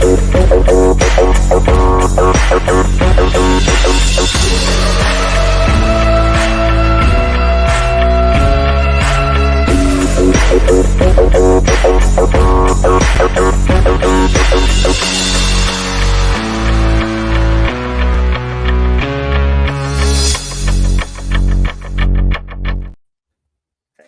Hey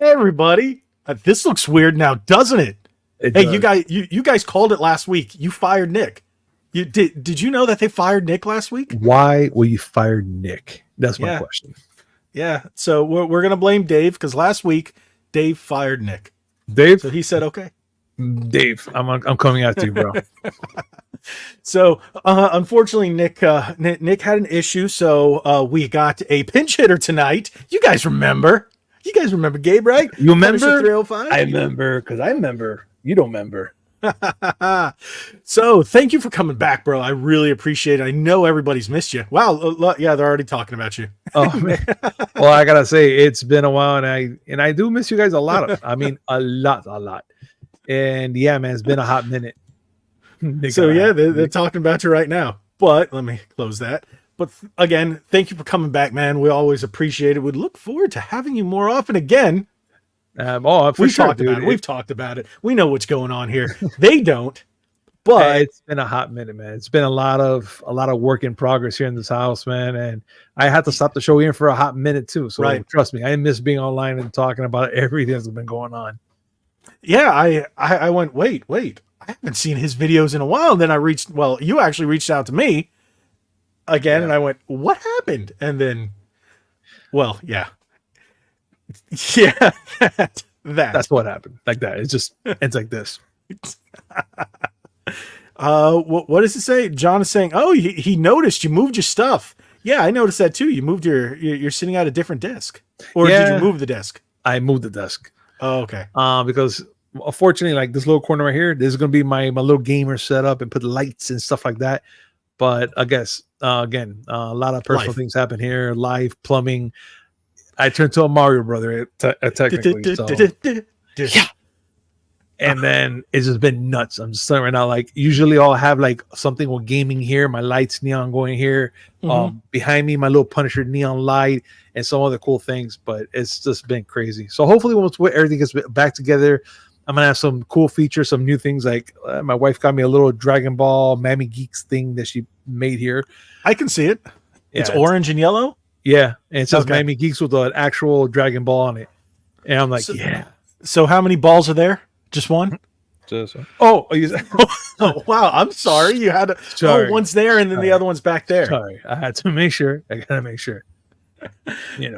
everybody, this looks weird now, doesn't it? It Hey, does. you guys called it last week. You fired Nick. You did you know that they fired Nick last week? Why will you fire Nick? That's my Yeah. question. Yeah. So we're gonna blame Dave because last week Dave fired Nick. Dave, So he said okay. I'm coming after you, bro. So unfortunately, Nick had an issue. So we got a pinch hitter tonight. You guys remember? Gabe, right? You remember? Punisher 305? I remember because I remember. You don't remember. So thank you for coming back, bro. I really appreciate it. I know everybody's missed you. Wow. Yeah, they're already talking about you. Oh man. Well, I gotta say it's been a while, and I do miss you guys a lot. I mean, a lot. And yeah, man, it's been a hot minute. So yeah, they're talking about you right now. But let me close that. But again, thank you for coming back, man. We always appreciate it. We look forward to having you more often again. We've talked about it. We know what's going on here. They don't. But it's been a hot minute, man. It's been a lot of work in progress here in this house, man. And I had to stop the show here for a hot minute too. So Trust me, I miss being online and talking about everything that's been going on. Yeah, I went, wait. I haven't seen his videos in a while. And then you actually reached out to me again, and I went, what happened? And then, that's what happened. Like that. It's like this. What does it say? John is saying, oh, he noticed you moved your stuff. Yeah, I noticed that too. You moved you're sitting at a different desk, or did you move the desk? I moved the desk. Oh, okay. Because unfortunately, like this little corner right here, this is gonna be my little gamer setup and put lights and stuff like that. But I guess again, a lot of personal things happen here. Live plumbing. I turned to a Mario brother technically. So. Yeah. And then it's just been nuts. I'm just saying right now, like usually I'll have like something with gaming here, my lights neon going here, behind me, my little Punisher neon light and some other cool things, but it's just been crazy. So hopefully once everything gets back together, I'm going to have some cool features, some new things. Like my wife got me a little Dragon Ball Mammy Geeks thing that she made here. I can see it. Yeah, it's orange and yellow. Yeah. And it says Mammy Geeks with an actual Dragon Ball on it. And I'm like, So how many balls are there? Just one? Just one. Oh, wow. I'm sorry. You had one's there and then the other one's back there. Sorry. I had to make sure. I got to make sure.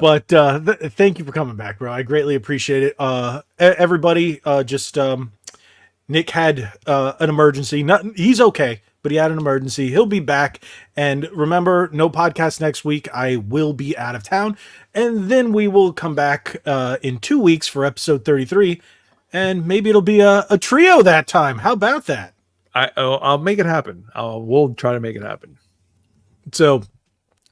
But thank you for coming back, bro. I greatly appreciate it. Everybody, Nick had an emergency. He's okay, but he had an emergency. He'll be back. And remember, no podcast next week. I will be out of town. And then we will come back in 2 weeks for episode 33. And maybe it'll be a trio that time. How about that? I'll make it happen. We'll try to make it happen. So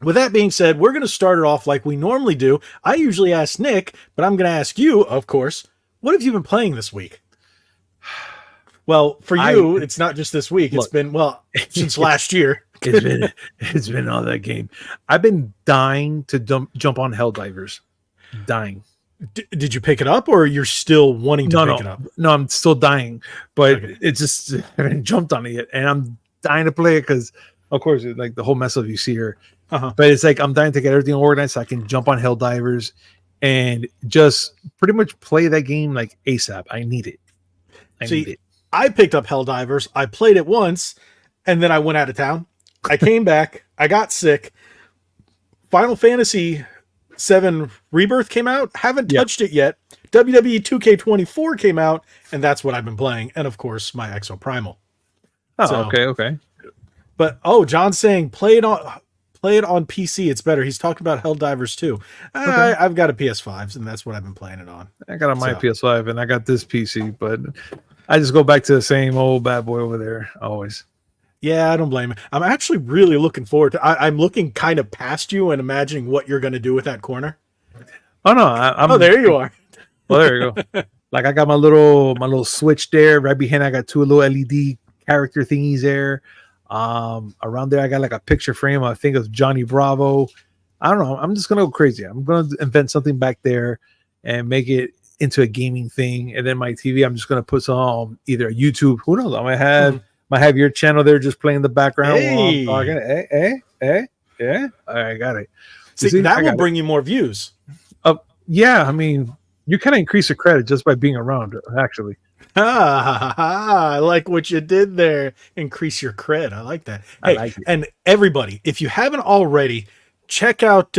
with that being said, we're going to start it off like we normally do. I usually ask Nick, but I'm going to ask you, of course, what have you been playing this week? Well, for you, it's not just this week. It's been, since last year. It's been all that game. I've been dying to jump on Helldivers. Dying. Did you pick it up, or you're still wanting to pick it up? No, I'm still dying, but it's just I haven't jumped on it yet, and I'm dying to play it because, of course, like the whole mess up you see here. But it's like I'm dying to get everything organized so I can jump on Helldivers and just pretty much play that game like ASAP. I need it. I picked up Helldivers. I played it once, and then I went out of town. I came back. I got sick. Final Fantasy 7 Rebirth came out. Haven't touched it yet. WWE 2K24 came out, and that's what I've been playing. And of course, my Exo Primal. Okay. But John's saying play it on PC. It's better. He's talking about Helldivers too. I've got a PS5, and that's what I've been playing it on. I got my PS5, and I got this PC, but I just go back to the same old bad boy over there always. Yeah, I don't blame you. I'm actually really looking forward to. I'm looking kind of past you and imagining what you're going to do with that corner. Oh no! There you are. Well, there you go. Like I got my little switch there right behind. I got two little LED character thingies there. Around there, I got like a picture frame. I think of Johnny Bravo. I don't know. I'm just gonna go crazy. I'm gonna invent something back there and make it into a gaming thing. And then my TV, I'm just gonna put some either a YouTube. Who knows? I might have your channel there just playing in the background while I'm talking. Yeah. I got it. See, that will bring you more views. Yeah, I mean, you kind of increase your credit just by being around, actually. I like what you did there. Increase your cred. I like that. Hey, I like it. And everybody, if you haven't already, check out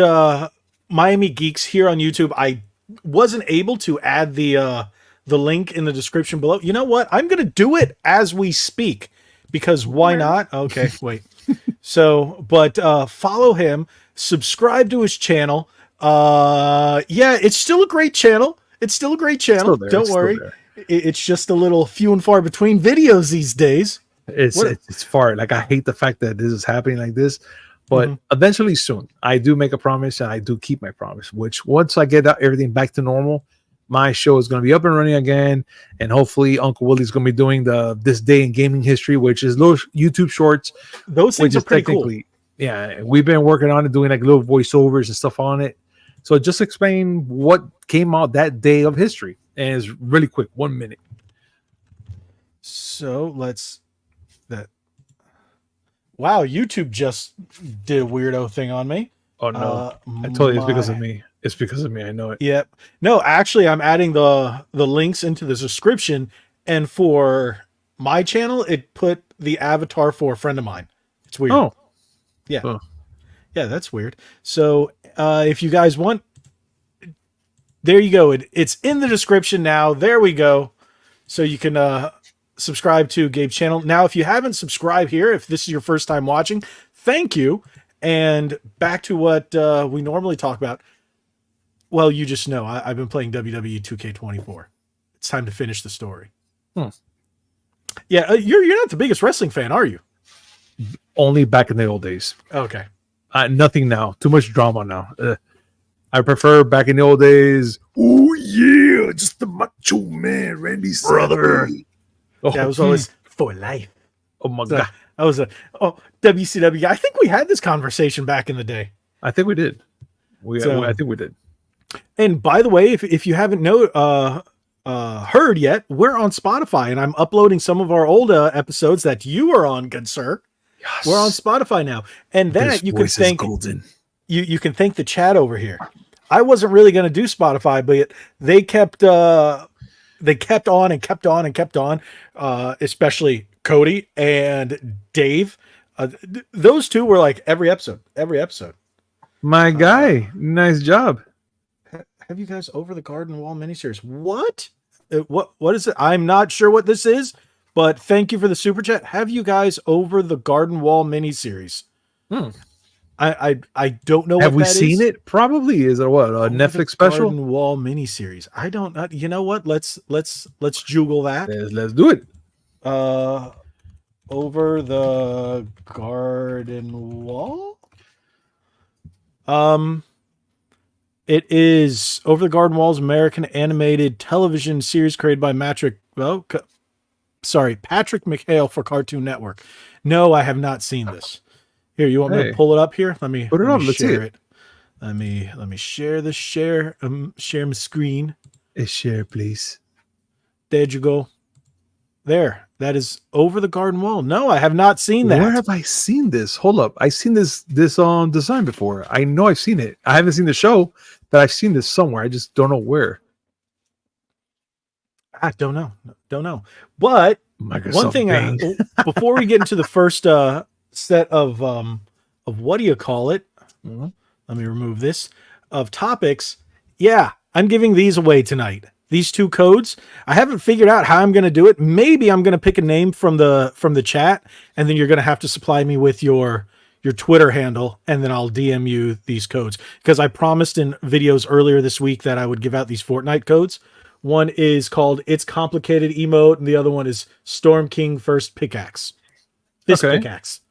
Miami Geeks here on YouTube. I wasn't able to add the link in the description below. You know what? I'm going to do it as we speak because why not? Okay, wait. So, but follow him, subscribe to his channel. Yeah, it's still a great channel. Don't worry. It's just a little few and far between videos these days. It's far. Like, I hate the fact that this is happening like this, but eventually soon I do make a promise and I do keep my promise, which once I get everything back to normal, my show is going to be up and running again. And hopefully Uncle Willie's going to be doing this day in gaming history, which is little YouTube shorts. Those things are pretty cool. Yeah. We've been working on it, doing like little voiceovers and stuff on it. So just explain what came out that day of history. And it's really quick, 1 minute. So wow, YouTube just did a weirdo thing on me. Oh no. I told you it's because of me. It's because of me. I know it. Yep. No, actually, I'm adding the links into the description, and for my channel, it put the avatar for a friend of mine. It's weird. Oh, yeah. Oh. Yeah, that's weird. So if you guys want, there you go. It's in the description now. There we go. So you can subscribe to Gabe's channel. Now, if you haven't subscribed here, if this is your first time watching, thank you. And back to what we normally talk about. Well, you just know I've been playing WWE 2K24. It's time to finish the story. Yeah, you're not the biggest wrestling fan, are you? Only back in the old days. Okay. Nothing now. Too much drama now. I prefer back in the old days. Oh yeah, just the Macho Man, Randy brother. That was always for life. Oh my god, I was WCW. I think we had this conversation back in the day. I think we did. I think we did. And by the way, if you haven't heard yet, we're on Spotify, and I'm uploading some of our old episodes that you are on, good sir. Yes. We're on Spotify now, and then you can thank golden. You can thank the chat over here. I wasn't really going to do Spotify, but they kept on and kept on and kept on. Especially Cody and Dave. Those two were like every episode. My guy, nice job. Have you guys Over the Garden Wall miniseries? What is it? I'm not sure what this is, but thank you for the super chat. Have you guys Over the Garden Wall miniseries? I don't know. Have we seen it? Probably. Is it what, a Netflix special? Garden Wall miniseries. I don't know. You know what? Let's juggle that. Let's do it. Over the Garden Wall. It is Over the Garden Wall's American animated television series created by Patrick McHale for Cartoon Network. No, I have not seen this. Here, you want me to pull it up here? Let me put it on. Let's see it. Let me share the share my screen. Share, please. There you go. There. That is Over the Garden Wall. No, I have not seen that. Where have I seen this? Hold up. I've seen this on design before. I know I've seen it. I haven't seen the show, but I've seen this somewhere. I just don't know where. I don't know. But Microsoft one thing before we get into the first set of what do you call it? Let me remove this of topics. Yeah, I'm giving these away tonight. These two codes. I haven't figured out how I'm going to do it. Maybe I'm going to pick a name from the chat, and then you're going to have to supply me with your Twitter handle, and then I'll DM you these codes, because I promised in videos earlier this week that I would give out these Fortnite codes. One is called It's Complicated Emote, and the other one is Storm King First Pickaxe. Pickaxe.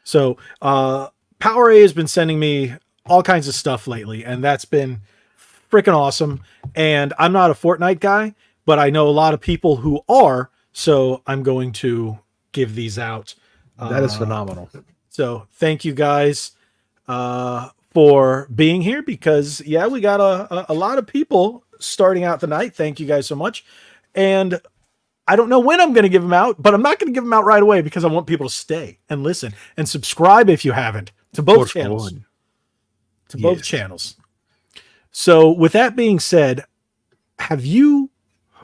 So Power A has been sending me all kinds of stuff lately, and that's been freaking awesome. And I'm not a Fortnite guy, but I know a lot of people who are, so I'm going to give these out. That is phenomenal. So thank you guys for being here, because yeah, we got a lot of people starting out the night. Thank you guys so much. And I don't know when I'm going to give them out, but I'm not going to give them out right away because I want people to stay and listen and subscribe if you haven't to both channels. To both channels. So with that being said,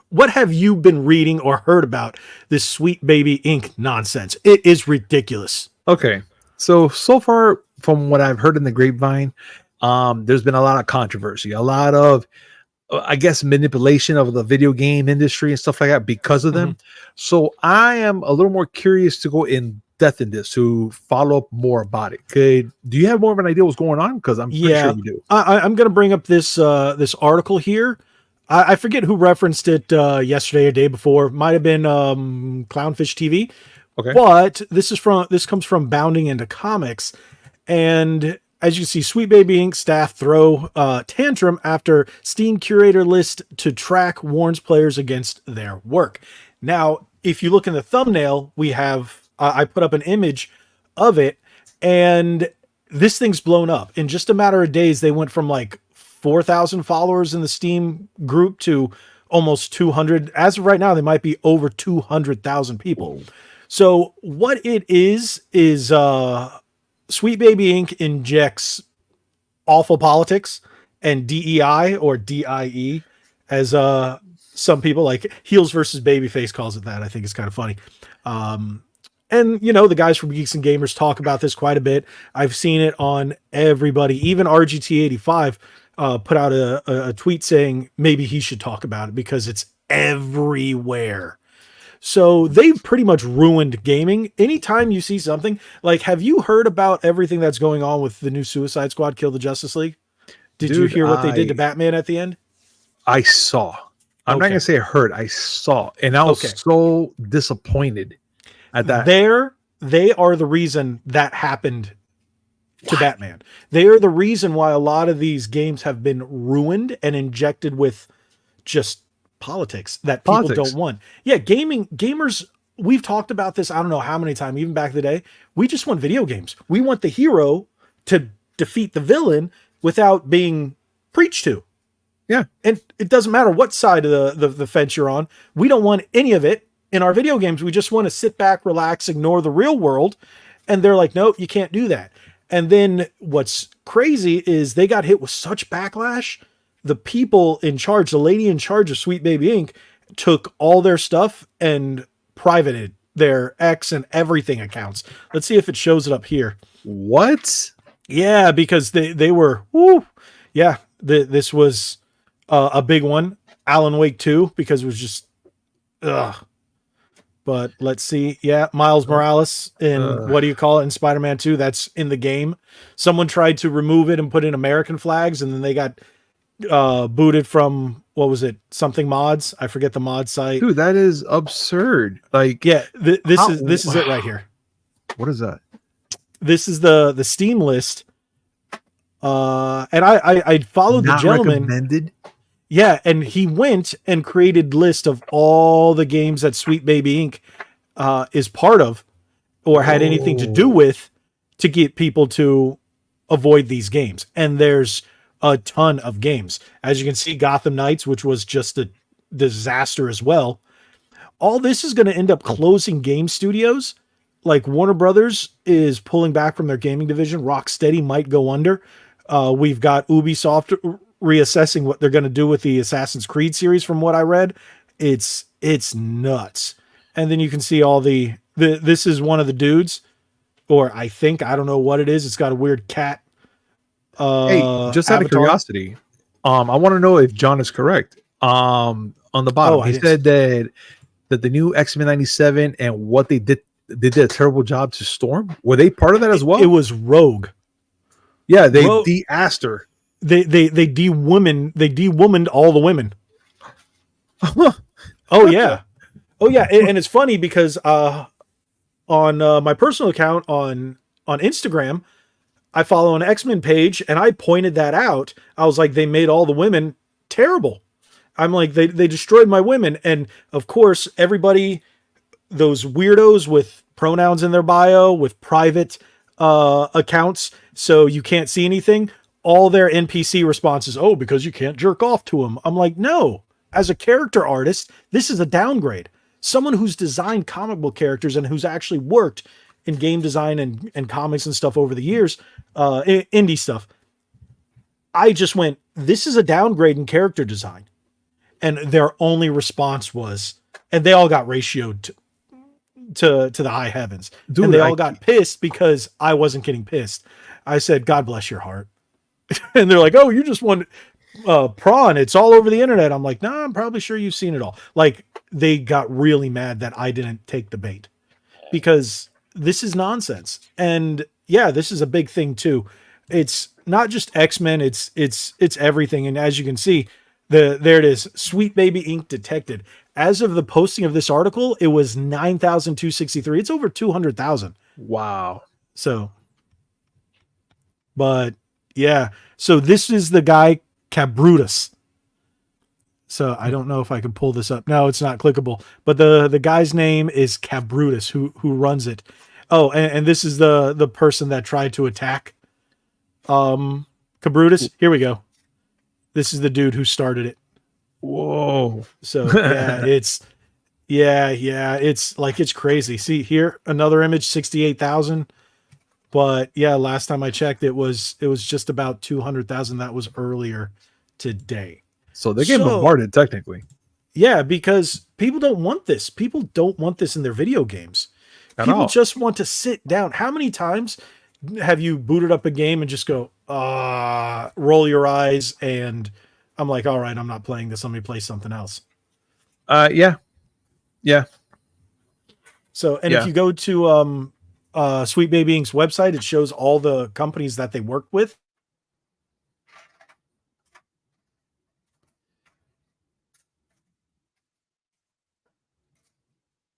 what have you been reading or heard about this Sweet Baby Inc. nonsense? It is ridiculous. Okay. So far from what I've heard in the grapevine, there's been a lot of controversy, a lot of, I guess, manipulation of the video game industry and stuff like that because of them. So I am a little more curious to go in depth in this, to follow up more about it. Do you have more of an idea what's going on? Because I'm pretty sure you do. I'm going to bring up this this article here. I forget who referenced it yesterday or day before. Might have been Clownfish TV. Okay. But this comes from Bounding Into Comics, and as you can see, Sweet Baby Inc. staff throw tantrum after Steam curator list to track warns players against their work. Now, if you look in the thumbnail, we have I put up an image of it, and this thing's blown up. In just a matter of days, they went from like 4,000 followers in the Steam group to almost 200. As of right now, they might be over 200,000 people. So what it is Sweet Baby Inc. injects awful politics and DEI, or DIE, as some people like Heels versus Babyface calls it that. I think it's kind of funny. And, you know, the guys from Geeks and Gamers talk about this quite a bit. I've seen it on everybody. Even RGT85 put out a tweet saying maybe he should talk about it because it's everywhere. So they've pretty much ruined gaming. Anytime you see something, like, have you heard about everything that's going on with the new Suicide Squad, Kill the Justice League? Did you hear what they did to Batman at the end? I saw. I'm not going to say I heard. I saw. And I was so disappointed at that. They are the reason that happened to Batman. They are the reason why a lot of these games have been ruined and injected with just politics that people don't want. Yeah, gamers, we've talked about this, I don't know how many times, even back in the day. We just want video games. We want the hero to defeat the villain without being preached to. Yeah. And it doesn't matter what side of the fence you're on. We don't want any of it in our video games. We just want to sit back, relax, ignore the real world. And they're like, nope, you can't do that. And then what's crazy is they got hit with such backlash. The people in charge, the lady in charge of Sweet Baby Inc., took all their stuff and privated their X and everything accounts. Let's see if it shows it up here. What? Yeah, because they were, yeah, this was a big one. Alan Wake 2, because it was just, But let's see. Yeah, Miles Morales in, what do you call it, in Spider-Man 2? That's in the game. Someone tried to remove it and put in American flags, and then they got booted from, what was it, something mods? I forget the mod site. Dude, that is absurd. Like, yeah, this is it right here. What is that? This is the Steam list. And I followed the gentleman. Recommended? Yeah, and he went and created list of all the games that Sweet Baby Inc. Is part of or had anything to do with to get people to avoid these games. And there's a ton of games. As you can see, Gotham Knights, which was just a disaster as well. All this is going to end up closing game studios. Like Warner Brothers is pulling back from their gaming division. Rocksteady might go under. We've got Ubisoft reassessing what they're going to do with the Assassin's Creed series. From what I read, it's nuts. And then you can see all this is one of the dudes, or I don't know what it is. It's got a weird cat. Hey, just out of curiosity, I want to know if John is correct. On the bottom, he said that the new X-Men 97 and what they did a terrible job to Storm. Were they part of that as well? It was Rogue. Yeah, they de-assed her. They de-womaned all the women. Oh yeah. And it's funny because on my personal account on Instagram, I follow an X-Men page, and I pointed that out. I was like, they made all the women terrible. I'm like, they destroyed my women. And of course, everybody, those weirdos with pronouns in their bio with private accounts, so you can't see anything. All their NPC responses, oh, because you can't jerk off to them. I'm like, no. As a character artist, this is a downgrade. Someone who's designed comic book characters and who's actually worked in game design and comics and stuff over the years, indie stuff. I just went, this is a downgrade in character design. And their only response was, and they all got ratioed to the high heavens. Dude, and they all got pissed because I wasn't getting pissed. I said, God bless your heart. And they're like, oh, you just want prawn. It's all over the internet. I'm like, no, I'm probably sure you've seen it all. Like, they got really mad that I didn't take the bait because this is nonsense. And yeah, this is a big thing too. It's not just X-Men, it's everything. And as you can see, there it is. Sweet Baby Ink detected. As of the posting of this article, it was 9,263. It's over 200,000. Wow. So, but yeah. So this is the guy Cabrutus. So I don't know if I can pull this up. No, it's not clickable. But the guy's name is Cabrutus, who runs it. Oh, and this is the person that tried to attack Cabrutus. Here we go. This is the dude who started it. Whoa. So yeah, it's like, it's crazy. See here, another image, 68,000. But yeah, last time I checked, it was just about 200,000. That was earlier today. So they're getting bombarded technically. Yeah, because people don't want this. People don't want this in their video games. People just want to sit down. How many times have you booted up a game and just go, roll your eyes, and I'm like, all right, I'm not playing this. Let me play something else. Yeah. So, and if you go to Sweet Baby Ink's website, it shows all the companies that they work with.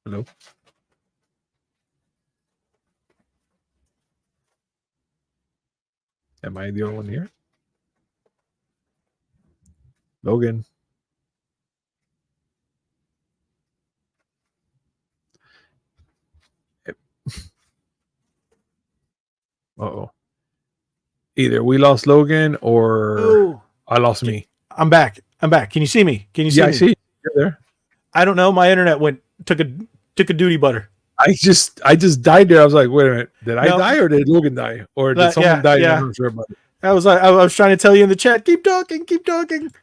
Hello. Am I the only one here? Logan. Uh-oh. Either we lost Logan or I lost me. I'm back. Can you see me? Can you see me? I see you. You're there. I don't know. My internet took a duty butter. I just died there. I was like, wait a minute. Did I die or did Logan die? Or did someone die? Yeah. I'm not sure about it. I was trying to tell you in the chat, keep talking.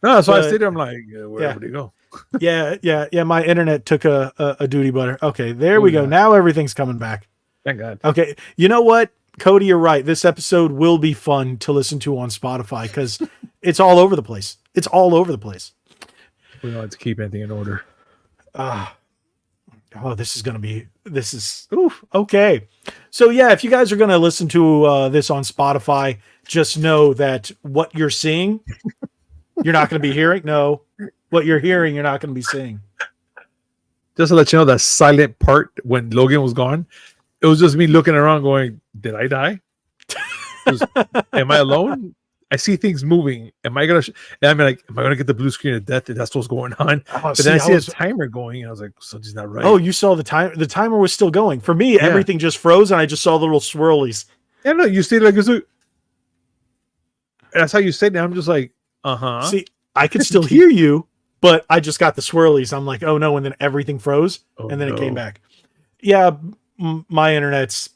No, so I stayed there. I'm like, where did he go? yeah. My internet took a duty butter. Okay, there we go. Now everything's coming back. Thank God. Okay, you know what, Cody, you're right. This episode will be fun to listen to on Spotify because it's all over the place. We don't have to keep anything in order. This is okay. So yeah, if you guys are going to listen to this on Spotify, just know that what you're seeing, you're not going to be hearing. No, what you're hearing, you're not going to be seeing. Just to let you know, that silent part when Logan was gone, it was just me looking around going, did I die? Am I alone? I see things moving. Am I gonna get the blue screen of death if that's what's going on? But then I see a timer going, and I was like, something's not right. Oh, you saw the time? The timer was still going. For me, everything just froze, and I just saw the little swirlies. Yeah, no, you stayed like this. And that's how you stayed there. I'm just like, See, I could still hear you, but I just got the swirlies. I'm like, oh no, and then everything froze, and then it came back. Yeah, my internet's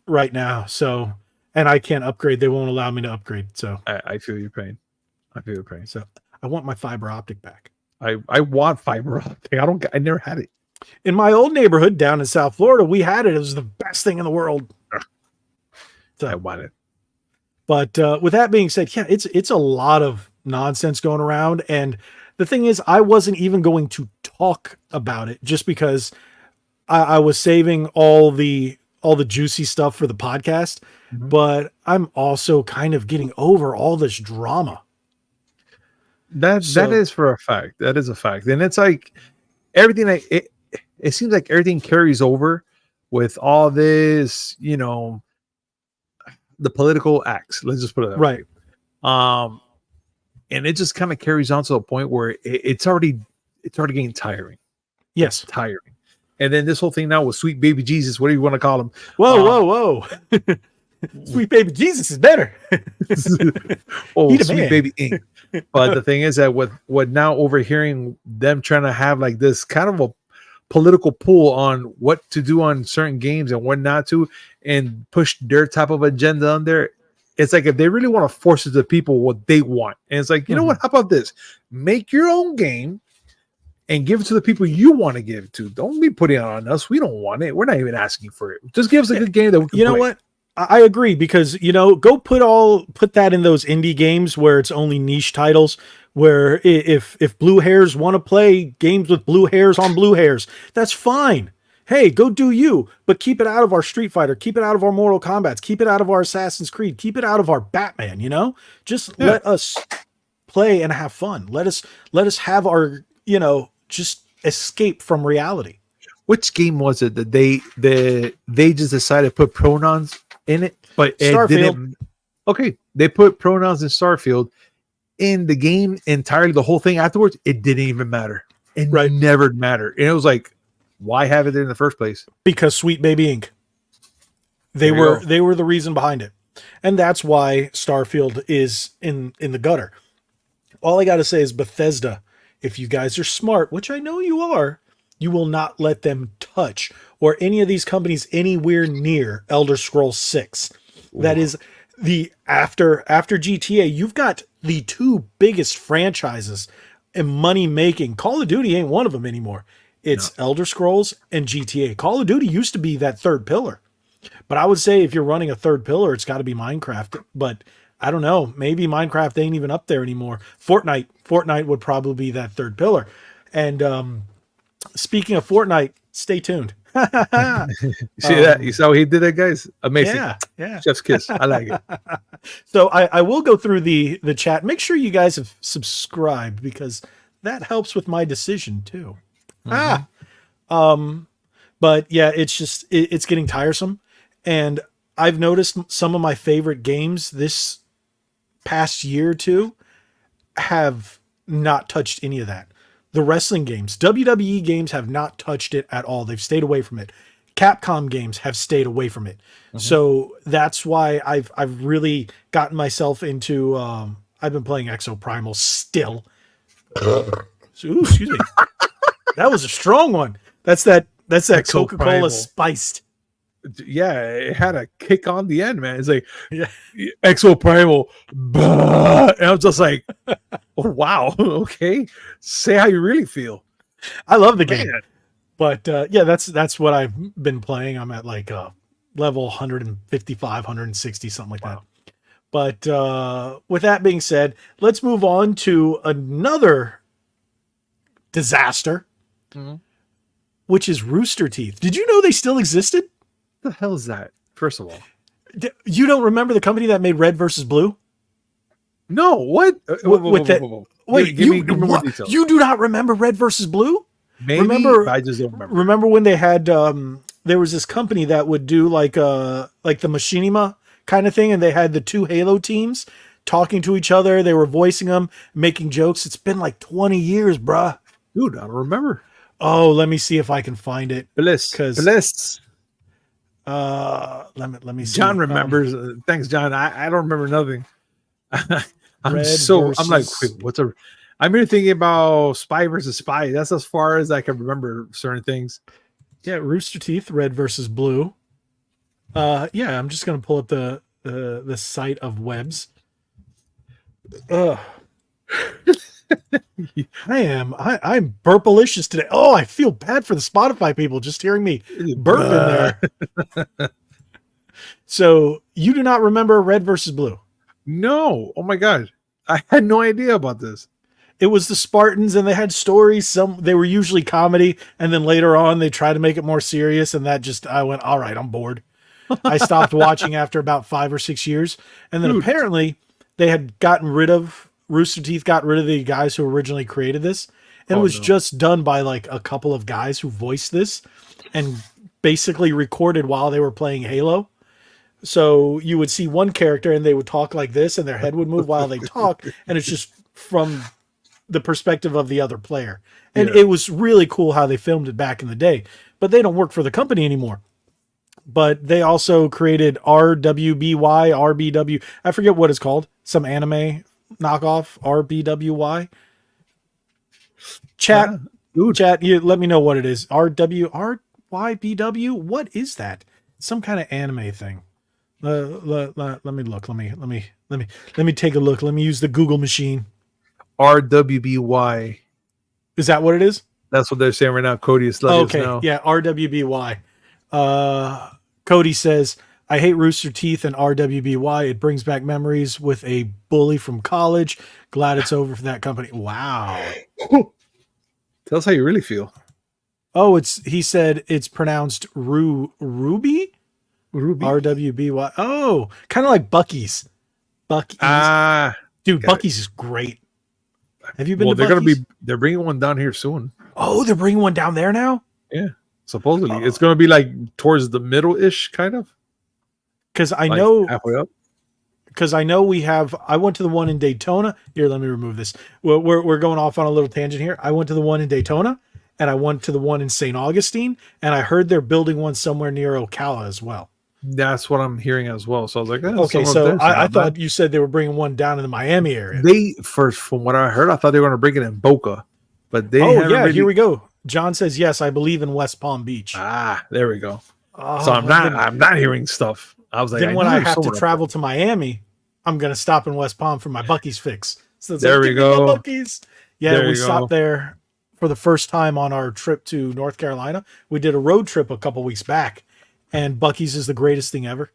right now, so. And I can't upgrade. They won't allow me to upgrade. So I feel your pain. So I want my fiber optic back. I want fiber optic. I never had it. In my old neighborhood down in South Florida, we had it. It was the best thing in the world. So, I want it. But with that being said, yeah, it's a lot of nonsense going around. And the thing is, I wasn't even going to talk about it just because I was saving all the juicy stuff for the podcast. Mm-hmm. But I'm also kind of getting over all this drama. That is for a fact. That is a fact. And it's like everything, it seems like everything carries over with all this, the political acts. Let's just put it that way. Right. And it just kind of carries on to a point where it's already getting tiring. Yes. It's tiring. And then this whole thing now with Sweet Baby Jesus, whatever you want to call him. Whoa. Sweet Baby Jesus is better. Oh, Sweet Baby Inc. But the thing is that with what now overhearing them trying to have like this kind of a political pull on what to do on certain games and what not to, and push their type of agenda on there. It's like if they really want to force it to people what they want. And it's like, you know what? How about this? Make your own game and give it to the people you want to give it to. Don't be putting it on us. We don't want it. We're not even asking for it. Just give us a good game that we can play. What? I agree, because go put that in those indie games where it's only niche titles, where if blue hairs want to play games with blue hairs on blue hairs, that's fine. Hey, go do you, but keep it out of our Street Fighter, keep it out of our Mortal Kombats, keep it out of our Assassin's Creed, keep it out of our Batman, Just let us play and have fun. Let us have our, just escape from reality. Which game was it that they just decided to put pronouns in it, but it didn't? Okay, they put pronouns in Starfield. In the game entirely, the whole thing afterwards, it didn't even matter. It never mattered. And it was like, why have it there in the first place? Because Sweet Baby Inc. They were the reason behind it. And that's why Starfield is in the gutter. All I got to say is Bethesda, if you guys are smart, which I know you are, you will not let them touch or any of these companies anywhere near Elder Scrolls 6. Ooh. That is the after GTA, you've got the two biggest franchises in money making. Call of Duty ain't one of them anymore. It's Elder Scrolls and GTA. Call of Duty used to be that third pillar. But I would say if you're running a third pillar, it's got to be Minecraft. But I don't know. Maybe Minecraft ain't even up there anymore. Fortnite would probably be that third pillar. And speaking of Fortnite, stay tuned. You see that? You saw how he did that, guys? Amazing. Yeah. Chef's kiss. I like it. So I will go through the chat. Make sure you guys have subscribed, because that helps with my decision too. But yeah, it's just it's getting tiresome, and I've noticed some of my favorite games this past year or two have not touched any of that. The wrestling games, WWE games, have not touched it at all. They've stayed away from it. Capcom games have stayed away from it. So that's why I've really gotten myself into. I've been playing Exoprimal still. Ooh, excuse me. That was a strong one. That's that Coca-Cola spiced. Yeah, it had a kick on the end, man. It's like Exoprimal. And I was just like, oh, wow. Okay. Say how you really feel. I love the game. But yeah, that's what I've been playing. I'm at like level 155, 160, something like that. But with that being said, let's move on to another disaster, which is Rooster Teeth. Did you know they still existed? What the hell is that? First of all, you don't remember the company that made Red versus Blue? No, what? Wait, give me more details. You do not remember Red versus Blue? Maybe, I just don't remember. Remember when they had there was this company that would do like the Machinima kind of thing, and they had the two Halo teams talking to each other. They were voicing them, making jokes. It's been like 20 years, bruh. Dude, I don't remember. Oh, let me see if I can find it. Bliss. Let me see. John remembers. Thanks, John. I don't remember nothing. I'm like, wait, what's a? I'm here thinking about Spy versus Spy. That's as far as I can remember certain things. Yeah, Rooster Teeth, Red versus Blue. Yeah, I'm just gonna pull up the site of webs. I'm burpalicious today. Oh, I feel bad for the Spotify people just hearing me burp in there. So you do not remember Red versus Blue? No. Oh my God. I had no idea about this. It was the Spartans, and they had stories. They were usually comedy, and then later on they tried to make it more serious, and I went, all right, I'm bored. I stopped watching after about 5 or 6 years. And then apparently they had gotten rid of Rooster Teeth, got rid of the guys who originally created this. And it was just done by like a couple of guys who voiced this and basically recorded while they were playing Halo. So you would see one character and they would talk like this, and their head would move while they talk. And it's just from the perspective of the other player. And it was really cool how they filmed it back in the day. but they don't work for the company anymore. But they also created RWBY. I forget what it's called. Some anime knockoff, RBWY. Chat, you let me know what it is. RYBW. What is that? Some kind of anime thing. Let me look. Let me take a look. Let me use the Google machine. RWBY. Is that what it is? That's what they're saying right now. Cody is okay. Now. Yeah, RWBY. Cody says, I hate Rooster Teeth and RWBY. It brings back memories with a bully from college. Glad it's over for that company. Wow. Tell us how you really feel. Oh, he said it's pronounced Ruby? RWBY. Oh, kind of like Buc-ee's. Buc-ee's. Dude, Buc-ee's is great. Have you been to Buc-ee's? They're bringing one down here soon. Oh, they're bringing one down there now? Yeah. Supposedly. It's going to be like towards the middle-ish, kind of. Because I know halfway up. Because I know I went to the one in Daytona. Here, let me remove this. We're going off on a little tangent here. I went to the one in Daytona, and I went to the one in St. Augustine, and I heard they're building one somewhere near Ocala as well. That's what I'm hearing as well. So I was like, okay, so I thought you said they were bringing one down in the Miami area. From what I heard, I thought they were going to bring it in Boca, but they. Here we go. John says yes. I believe in West Palm Beach. There we go. So I'm not hearing stuff. I was like, then when I have to travel to Miami, I'm going to stop in West Palm for my Buc-ee's fix. So there we go. Buc-ee's. Yeah, we stopped there for the first time on our trip to North Carolina. We did a road trip a couple weeks back, and Buc-ee's is the greatest thing ever.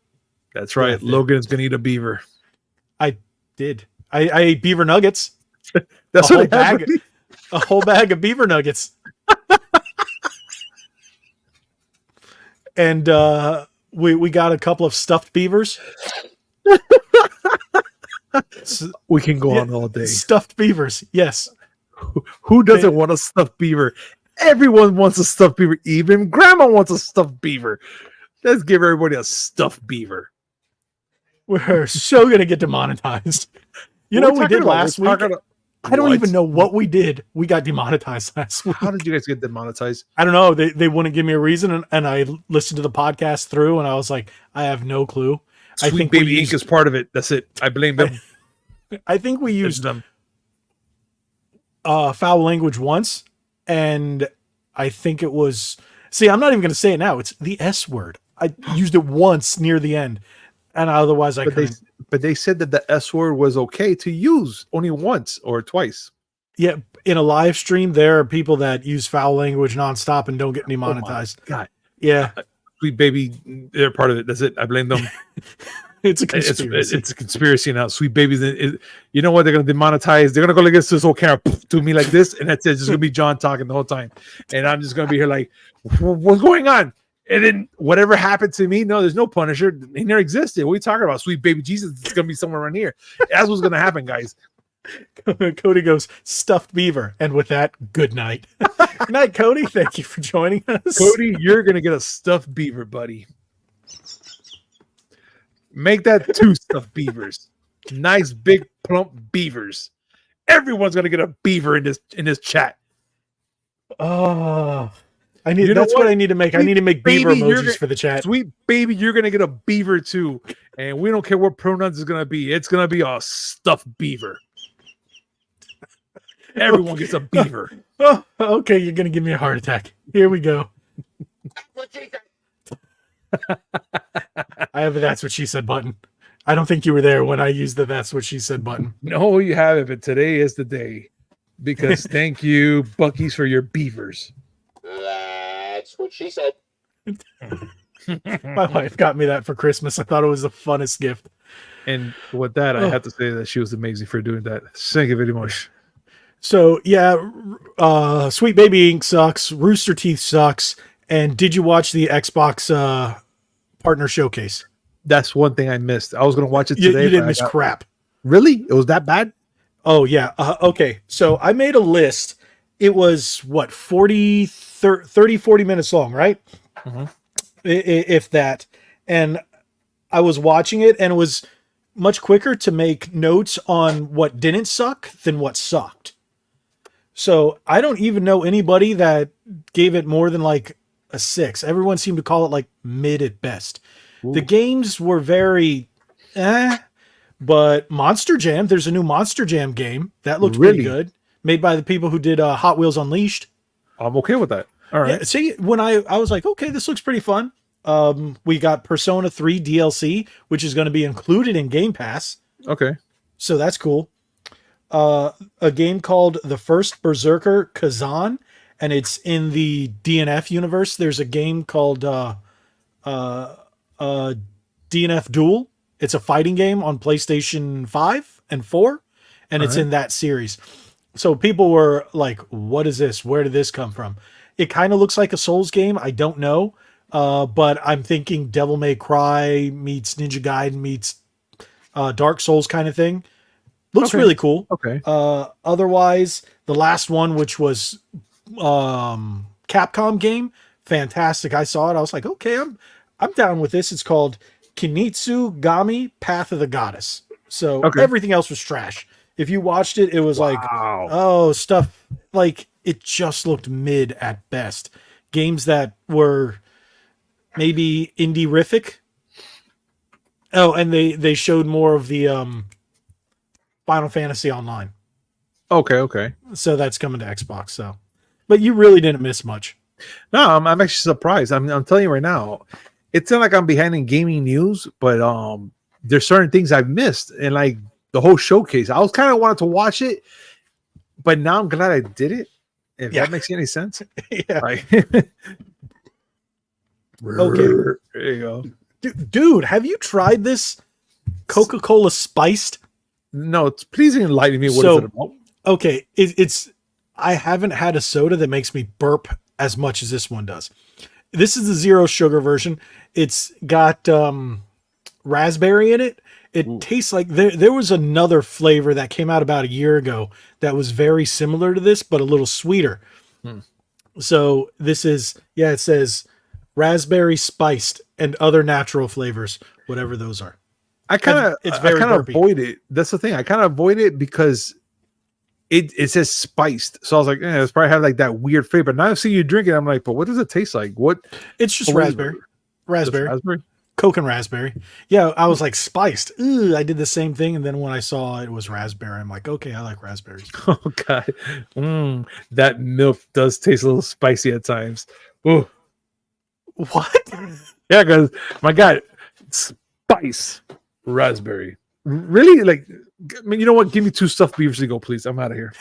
That's right. Logan's going to eat a beaver. I did. I ate beaver nuggets. That's what a whole bag of beaver nuggets. And we got a couple of stuffed beavers. We can go on all day. Stuffed beavers, yes. Who doesn't want a stuffed beaver? Everyone wants a stuffed beaver. Even grandma wants a stuffed beaver. Let's give everybody a stuffed beaver. We're so going to get demonetized. You know what we did last week? I don't even know what we did. We got demonetized last week. How did you guys get demonetized? I don't know. They wouldn't give me a reason, and I listened to the podcast through, and I was like, I have no clue. I think Baby Inc. is part of it. That's it. I blame them. I think we used them foul language once, and I think it was. See, I'm not even going to say it now. It's the S word. I used it once near the end, and otherwise I couldn't. But they said that the S word was okay to use only once or twice. Yeah, in a live stream, there are people that use foul language nonstop and don't get demonetized. Oh God, yeah, Sweet Baby, they're part of it. That's it. I blame them. It's a conspiracy. It's a conspiracy now. Sweet Babies, you know what? They're going to demonetize. They're going to go like this whole camera to me like this, and that's it. It's just going to be John talking the whole time, and I'm just going to be here like, what's going on? And then whatever happened to me, no, there's no Punisher. He never existed. What are you talking about? Sweet Baby Jesus is going to be somewhere around here. That's what's going to happen, guys. Cody goes, stuffed beaver. And with that, good night. Good night, Cody. Thank you for joining us. Cody, you're going to get a stuffed beaver, buddy. Make that 2 stuffed beavers. Nice, big, plump beavers. Everyone's going to get a beaver in this chat. Oh, that's what I need to make. I need to make beaver emojis for the chat. Sweet Baby, you're going to get a beaver too. And we don't care what pronouns it's going to be. It's going to be a stuffed beaver. Everyone gets a beaver. Oh, okay. You're going to give me a heart attack. Here we go. I have a That's What She Said button. I don't think you were there when I used the That's What She Said button. No, you haven't. But today is the day. Because thank you, Buc-ee's, for your beavers. That's what she said. My wife got me that for Christmas. I thought it was the funnest gift. And with that, I have to say that she was amazing for doing that. Thank you very much. So, yeah, Sweet Baby Inc. sucks. Rooster Teeth sucks. And did you watch the Xbox partner showcase? That's one thing I missed. I was going to watch it today. You didn't miss crap. Really? It was that bad? Oh, yeah. Okay. So I made a list. It was, 40 minutes long, right? Mm-hmm. If that. And I was watching it, and it was much quicker to make notes on what didn't suck than what sucked. So I don't even know anybody that gave it more than like a 6. Everyone seemed to call it like mid at best. Ooh. The games were very but Monster Jam, there's a new Monster Jam game that looked pretty good, made by the people who did Hot Wheels Unleashed. I'm okay with that. All right. Yeah, see, when I was like, okay, this looks pretty fun. We got Persona 3 DLC, which is going to be included in Game Pass. Okay. So that's cool. A game called The First Berserker Kazan, and it's in the DNF universe. There's a game called DNF Duel. It's a fighting game on PlayStation 5 and 4, and it's in that series. So people were like, what is this? Where did this come from? It kind of looks like a Souls game. I don't know. But I'm thinking Devil May Cry meets Ninja Gaiden meets Dark Souls kind of thing. Looks really cool. Okay. Otherwise, the last one, which was Capcom game, fantastic. I saw it. I was like, okay, I'm down with this. It's called Kinitsu Gami Path of the Goddess. So everything else was trash. If you watched it, it was like, oh, stuff like it just looked mid at best. Games that were maybe indie-rific. Oh, and they showed more of the Final Fantasy Online. Okay. So that's coming to Xbox. So, but you really didn't miss much. No, I'm actually surprised. I'm telling you right now, it's not like I'm behind in gaming news, but there's certain things I've missed, and like the whole showcase, I was kind of wanted to watch it, but now I'm glad I did it. If that makes any sense. Yeah. Like, okay. There you go. Dude, have you tried this Coca-Cola Spiced? No, please enlighten me. What is it about? Okay, it's I haven't had a soda that makes me burp as much as this one does. This is the zero sugar version. It's got raspberry in it. It tastes like there was another flavor that came out about a year ago that was very similar to this, but a little sweeter. So this is, it says raspberry spiced and other natural flavors, whatever those are. I kind of avoid it. That's the thing. I kind of avoid it because it says spiced. So I was like, it's probably have like that weird flavor. Now I see you drink it, I'm like, but what does it taste like? What? It's just raspberry. Raspberry. Just raspberry? Coke and raspberry. Yeah, I was like spiced. Ooh, I did the same thing, and then when I saw it was raspberry, I'm like, okay, I like raspberries. Oh god, that milk does taste a little spicy at times. Ooh. What? Yeah, because my god, spice raspberry. Really? Like, I mean, you know what? Give me 2 stuffed beavers to go, please. I'm out of here.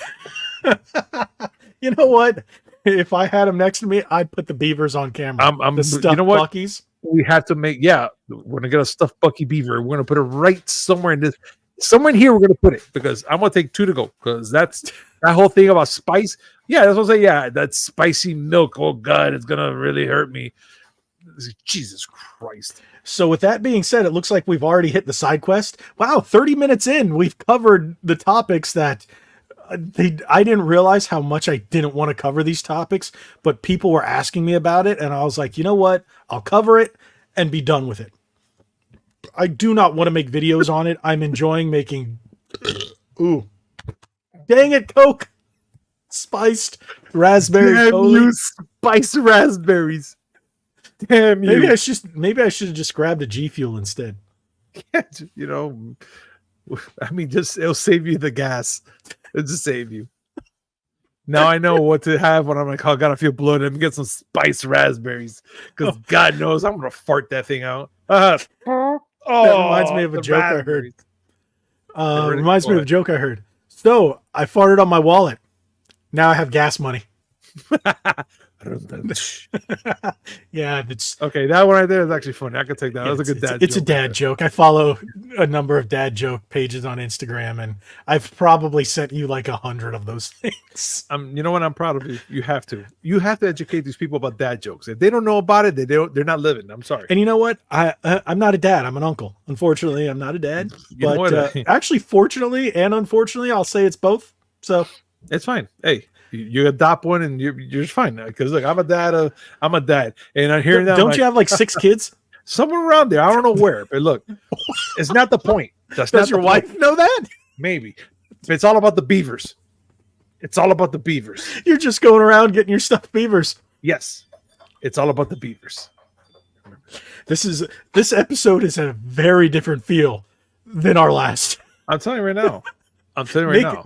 You know what? If I had them next to me, I'd put the beavers on camera. The stuffed you know what? Buckies. We have to make, we're gonna get a stuffed Bucky beaver. We're gonna put it right somewhere in this, somewhere in here. We're gonna put it because I'm gonna take 2 to go because that's that whole thing about spice. Yeah, that's what I'm saying. Yeah, that spicy milk. Oh god, it's gonna really hurt me. Jesus Christ. So with that being said, it looks like we've already hit the side quest. Wow, 30 minutes in, we've covered the topics that I didn't realize how much I didn't want to cover these topics, but people were asking me about it, and I was like, you know what? I'll cover it and be done with it. I do not want to make videos on it. I'm enjoying making... Ooh. Dang it, Coke! Spiced raspberry. Damn you, spiced raspberries. Damn you. Maybe I should have just grabbed a G Fuel instead. You know, I mean, it'll save you the gas. It'll just save you. Now I know what to have when I'm like, oh, I gotta feel bloated and get some spiced raspberries. Because God knows I'm gonna fart that thing out. That reminds me of a joke I heard. Reminds me of a joke I heard. So I farted on my wallet. Now I have gas money. Yeah, it's okay. That one right there is actually funny. I could take that. That was a good dad joke. It's a dad joke. I follow a number of dad joke pages on Instagram, and I've probably sent you like 100 of those things. You know what? I'm proud of you. You have to educate these people about dad jokes. If they don't know about it, they're not living. I'm sorry. And you know what? I'm not a dad. I'm an uncle. Unfortunately, I'm not a dad. But actually, fortunately and unfortunately, I'll say it's both. So it's fine. Hey. You adopt one and you're just fine because look, I'm a dad, and I'm hearing that. Don't you have like 6 kids? Somewhere around there, I don't know where, but look, it's not the point. Does your wife know that? Maybe. It's all about the beavers. It's all about the beavers. You're just going around getting your stuffed beavers. Yes, It's all about the beavers. This episode is a very different feel than our last. I'm telling you right now.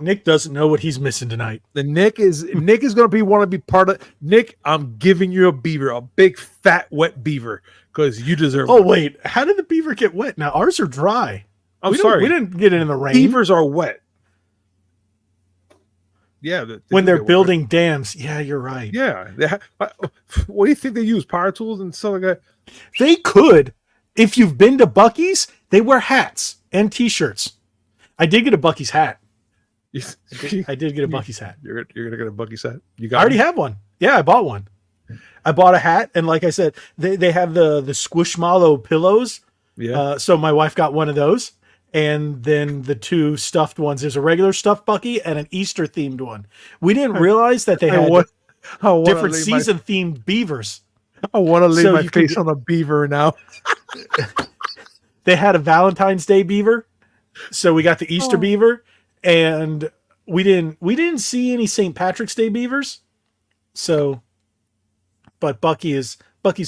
Nick doesn't know what he's missing tonight. The Nick is going to want to be part of Nick. I'm giving you a beaver, a big fat wet beaver, because you deserve. Oh wait, how did the beaver get wet? Now ours are dry. I'm sorry, we didn't get it in the rain. Beavers are wet. Yeah, when they're building dams. Yeah, you're right. Yeah, what do you think they use? Power tools and stuff like that. They could. If you've been to Buc-ee's, they wear hats and T-shirts. I did get a Buc-ee's hat. I did get a Buc-ee's hat. You're gonna get a Buc-ee's hat. I already have one. Yeah, I bought one. I bought a hat, and like I said, they have the Squishmallow pillows. Yeah. So my wife got one of those, and then the 2 stuffed ones. There's a regular stuffed Buc-ee and an Easter themed one. We didn't realize that they had different season themed beavers. I want to lay my face on a beaver now. They had a Valentine's Day beaver, so we got the Easter beaver, and we didn't see any St. Patrick's Day beavers. So, but Bucky's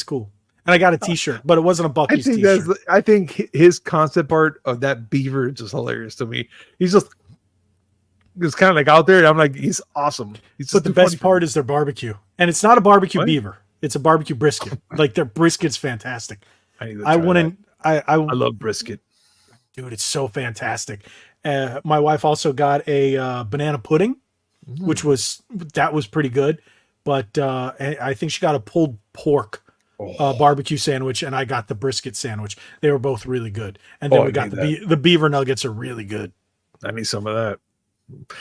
cool, and I got a T-shirt, but it wasn't a Buc-ee's T-shirt. I think his concept art of that beaver is just hilarious to me. He's just kind of like out there, and I'm like, he's awesome. But the best part is their barbecue, and it's not a barbecue beaver. It's a barbecue brisket. Like their brisket's fantastic. I love brisket, dude. It's so fantastic. My wife also got a banana pudding, which was pretty good. But I think she got a pulled pork barbecue sandwich, and I got the brisket sandwich. They were both really good. And then we got the beaver nuggets are really good. I need some of that.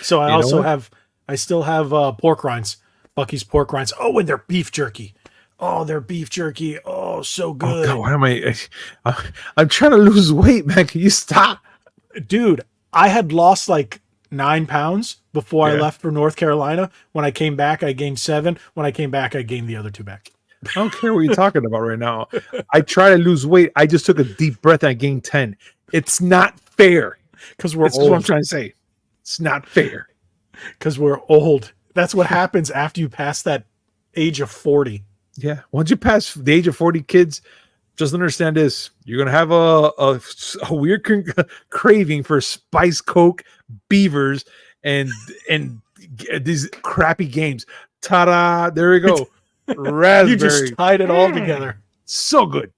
So I still have pork rinds, Buc-ee's pork rinds. Oh, and their beef jerky. Oh, their beef jerky. Oh, so good. Oh, God, why am I'm trying to lose weight, man. Can you stop? Dude, I had lost like 9 pounds before I left for North Carolina. When I came back, I gained 7. When I came back, I gained the other 2 back. I don't care what you're talking about right now. I try to lose weight. I just took a deep breath and I gained 10. It's not fair. Because we're old. That's what I'm trying to say. It's not fair. Because we're old. That's what happens after you pass that age of 40. Yeah. Once you pass the age of 40, kids, just understand this. You're going to have a weird craving for Spice Coke, Beavers, and these crappy games. Ta-da. There we go. Raspberry. You just tied it all together. So good.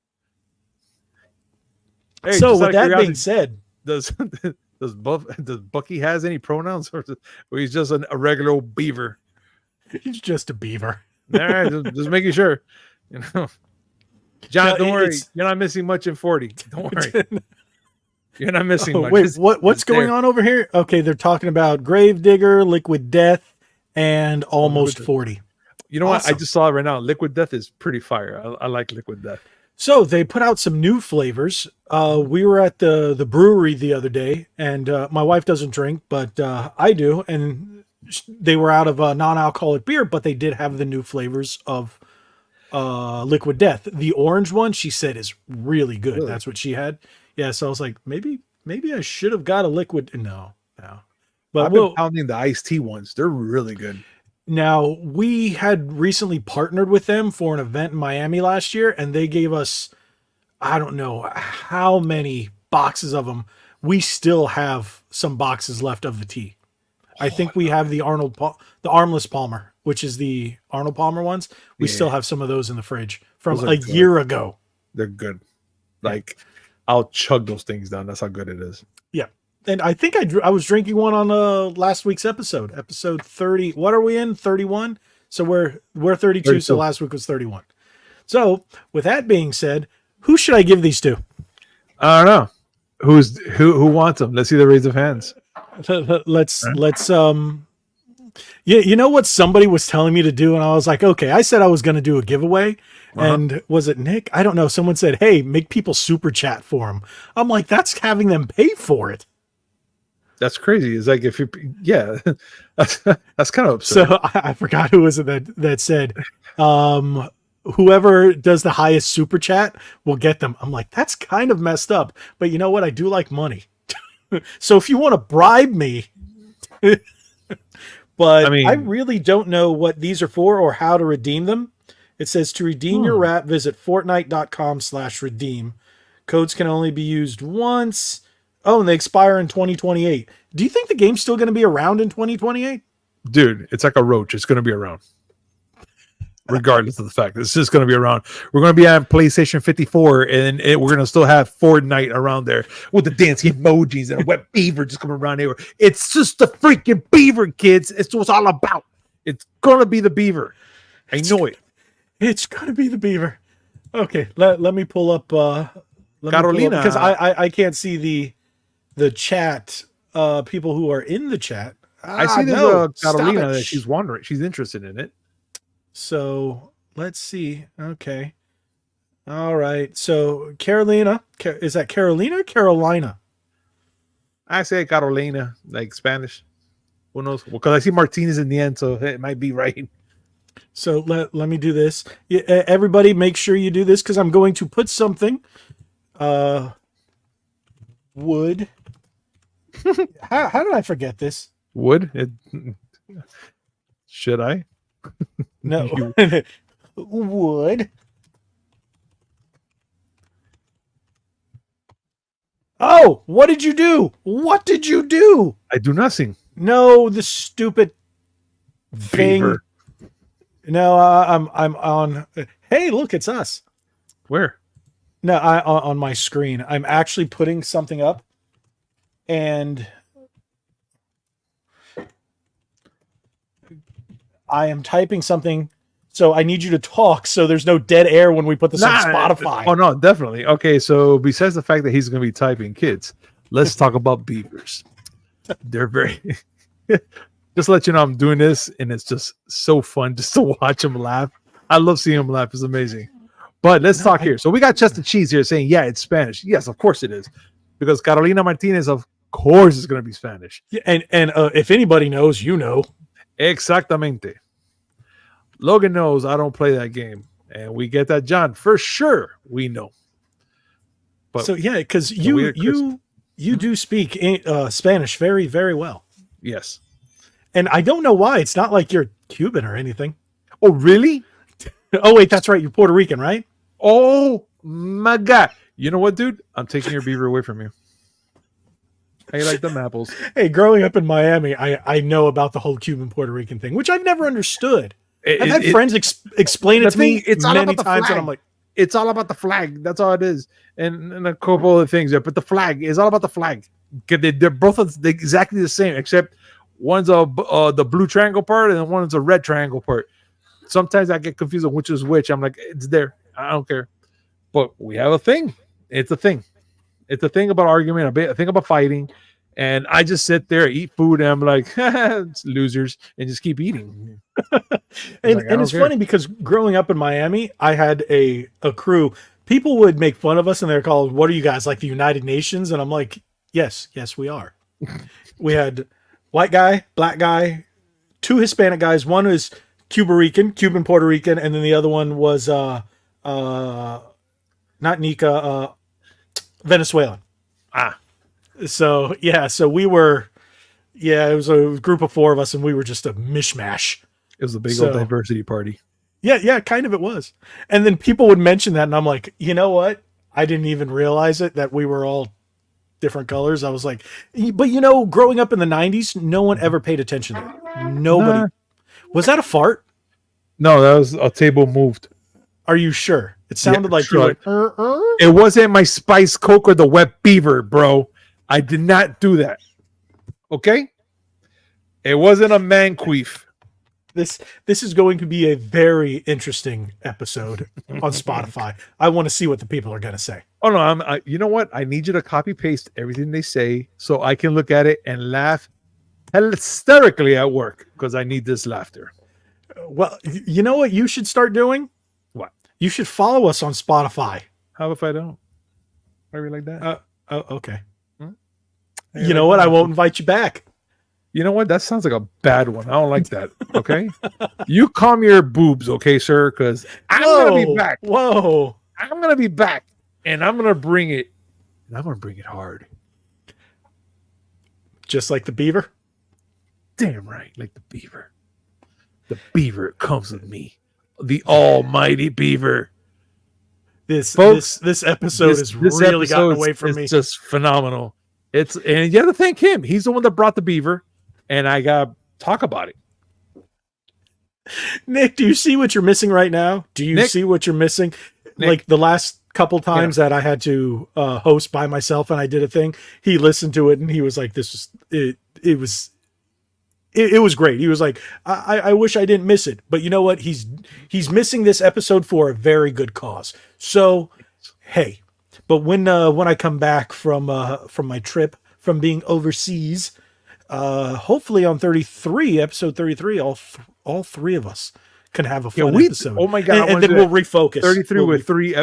Hey, so with that being said, does Bucky has any pronouns, or he's just a regular old beaver? He's just a beaver. All right, just making sure. You know, John, don't worry. You're not missing much in 40. Don't worry. You're not missing much. Wait, what's going on over here? Okay, they're talking about Gravedigger, Liquid Death, and Almost 40. You know what? I just saw it right now. Liquid Death is pretty fire. I like Liquid Death. So they put out some new flavors. We were at the brewery the other day, and my wife doesn't drink, but I do. And they were out of non-alcoholic beer, but they did have the new flavors of Liquid Death. The orange one, she said, is really good. Really? That's what she had. Yeah, so I was like, maybe I should have got a liquid. No. But I've been pounding the iced tea ones. They're really good. Now, we had recently partnered with them for an event in Miami last year, and they gave us, I don't know how many boxes of them. We still have some boxes left of the tea. I think we have the Armless Palmer, which is the Arnold Palmer ones. We still have some of those in the fridge from a year ago. They're good. Like, I'll chug those things down. That's how good it is. Yeah. And I think I was drinking one on last week's episode 30. What are we in? 31. So we're 32. So last week was 31. So with that being said, who should I give these to? I don't know. Who wants them? Let's see the raise of hands. Let's you know what somebody was telling me to do, and I was like, okay, I said I was going to do a giveaway. And was it Nick? I don't know. Someone said, hey, make people super chat for them. I'm like, that's having them pay for it. That's crazy. It's like if you, that's kind of absurd. So I forgot who was it that said, whoever does the highest super chat will get them. I'm like, that's kind of messed up. But you know what? I do like money. So if you want to bribe me, but I really don't know what these are for or how to redeem them. It says to redeem your wrap, visit fortnite.com/redeem. Codes can only be used once. Oh, and they expire in 2028. Do you think the game's still going to be around in 2028? Dude, it's like a roach. It's going to be around. Regardless of the fact, it's just going to be around. We're going to be on PlayStation 54, and we're going to still have Fortnite around there with the dancing emojis and a wet beaver just coming around here. It's just the freaking beaver, kids. It's what it's all about. It's going to be the beaver. I know it. It's going to be the beaver. Okay, let me pull up Carolina, because I can't see the chat. People who are in the chat. I see there's Carolina that she's wondering. She's interested in it. So let's see. Okay. All right. So Carolina, is that Carolina or Carolina? I say Carolina, like Spanish. Who knows? Because I see Martinez in the end, so it might be right. So let me do this. Everybody make sure you do this because I'm going to put something. Wood. How did I forget this? Would? Should I? No. Wood. Oh, what did you do? What did you do? I do nothing. No, the stupid thing. Beaver. No, I'm on. Hey, look, it's us. Where? No, on my screen. I'm actually putting something up, and I am typing something. So I need you to talk, so there's no dead air when we put this on Spotify. Oh no, definitely. Okay, so besides the fact that he's going to be typing, kids, let's talk about beavers. They're very. Just to let you know, I'm doing this, and it's just so fun just to watch him laugh. I love seeing him laugh. It's amazing. But let's talk here. So we got Chester Cheese here saying, yeah, it's Spanish. Yes, of course it is. Because Carolina Martinez, of course, is going to be Spanish. Yeah, and if anybody knows, you know. Exactamente. Logan knows I don't play that game. And we get that, John. For sure, we know. But so, yeah, because you do speak Spanish very, very well. Yes. And I don't know why. It's not like you're Cuban or anything. Oh, really? Oh, wait, that's right. You're Puerto Rican, right? Oh, my God. You know what, dude? I'm taking your beaver away from you. How you like them apples? Hey, growing up in Miami, I know about the whole Cuban Puerter Rican thing, which I've never understood. I've had friends explain it to me many times, and I'm like, it's all about the flag. That's all it is. And a couple other things there. But the flag is all about the flag. They're both exactly the same, except one's the blue triangle part and one's a red triangle part. Sometimes I get confused on which is which. I'm like, it's there. I don't care. But we have a thing. It's a thing. It's a thing about argument, a thing about fighting. And I just sit there, eat food, and I'm like, it's losers, and just keep eating. and it's funny because growing up in Miami, I had a crew. People would make fun of us, and they're called, what are you guys, like the United Nations? And I'm like, yes, we are. We had white guy, black guy, two Hispanic guys. One is Cuban Puerto Rican, and then the other one was not Nika, Venezuelan. So we were, it was a group of four of us, and we were just a mishmash. It was a big old diversity party. Yeah, kind of it was. And then people would mention that, and I'm like, you know what? I didn't even realize it, that we were all different colors. I was like, but growing up in the 90s, no one ever paid attention to that. Nobody. Nah. Was that a fart? No, that was a table moved. Are you sure? It sounded like you were like, It wasn't my Spice Coke or the wet beaver, bro. I did not do that. Okay? It wasn't a man queef. This is going to be a very interesting episode on Spotify. I want to see what the people are going to say. Oh no, you know what? I need you to copy paste everything they say so I can look at it and laugh hysterically at work because I need this laughter. Well, you know what you should start doing? What? You should follow us on Spotify. How if I don't? Are we like that? Okay. You know what? I won't invite you back. You know what? That sounds like a bad one. I don't like that. Okay? You calm your boobs, okay, sir? Because I'm going to be back. Whoa. I'm going to be back. And I'm going to bring it. And I'm going to bring it hard. Just like the beaver? Damn right. Like the beaver. The beaver comes with me. the almighty beaver. This Folks, this episode has really gotten away from me. It's just phenomenal. And you have to thank him. He's the one that brought the beaver, and I got talk about it. Nick, do you see what you're missing right now? Do you see what you're missing? Nick, like the last couple times that I had to host by myself and I did a thing, he listened to it and he was like, "This was it. It was great." He was like, I wish I didn't miss it, but you know what? He's missing this episode for a very good cause. So, hey, but when I come back from my trip from being overseas, hopefully on episode 33, all three of us can have a fun episode. Oh my God. And then we'll refocus. 33 with 3.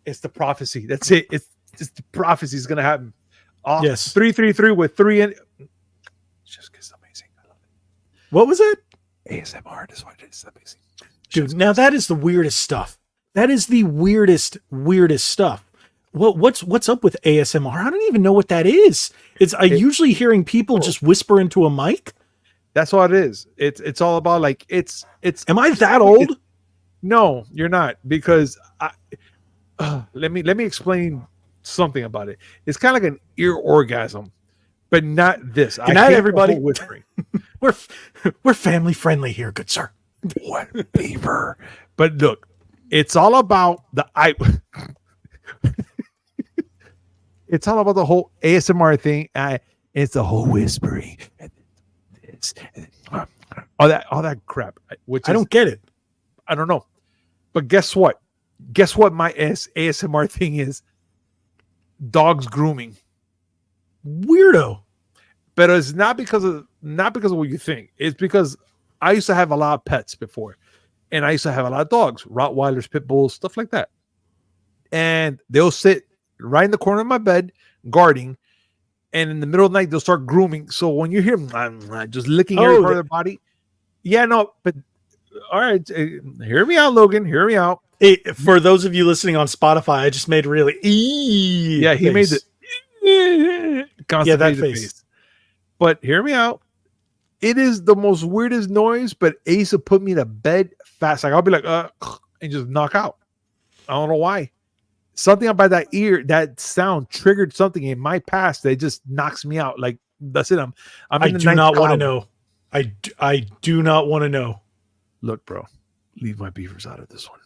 It's the prophecy. That's it. It's the prophecy is going to happen. Yes. 333 with 3 in. Just it's amazing. I love it. What was it? ASMR. That's why it's amazing. Dude, now that is the weirdest stuff. That is the weirdest stuff. What's up with ASMR? I don't even know what that is. I usually hearing people just whisper into a mic. That's what it is. It's all about like it's. Am I that old? No, you're not, because let me explain something about it. It's kind of like an ear orgasm, but not this. Good night, everybody. Whispering. we're family friendly here, good sir. What beaver? But look, it's all about it's all about the whole ASMR thing. It's the whole whispering and this, and all that crap. Which I don't get it. I don't know. But guess what? Guess what? My ASMR thing is dogs grooming. Weirdo. But it's not because of what you think. It's because I used to have a lot of pets before, and I used to have a lot of dogs, Rottweilers, pit bulls, stuff like that. And they'll sit right in the corner of my bed guarding, and in the middle of the night they'll start grooming. So when you hear them just licking every part of their body, yeah, no, but all right, hear me out, Logan. Hear me out. For those of you listening on Spotify, I just made really yeah, he made the that face. But hear me out. It is the most weirdest noise, but it used to put me to bed fast. Like I'll be like, and just knock out. I don't know why. Something about that ear, that sound triggered something in my past that just knocks me out. Like that's it. I do not want to know. I do not want to know. Look, bro, leave my beavers out of this one.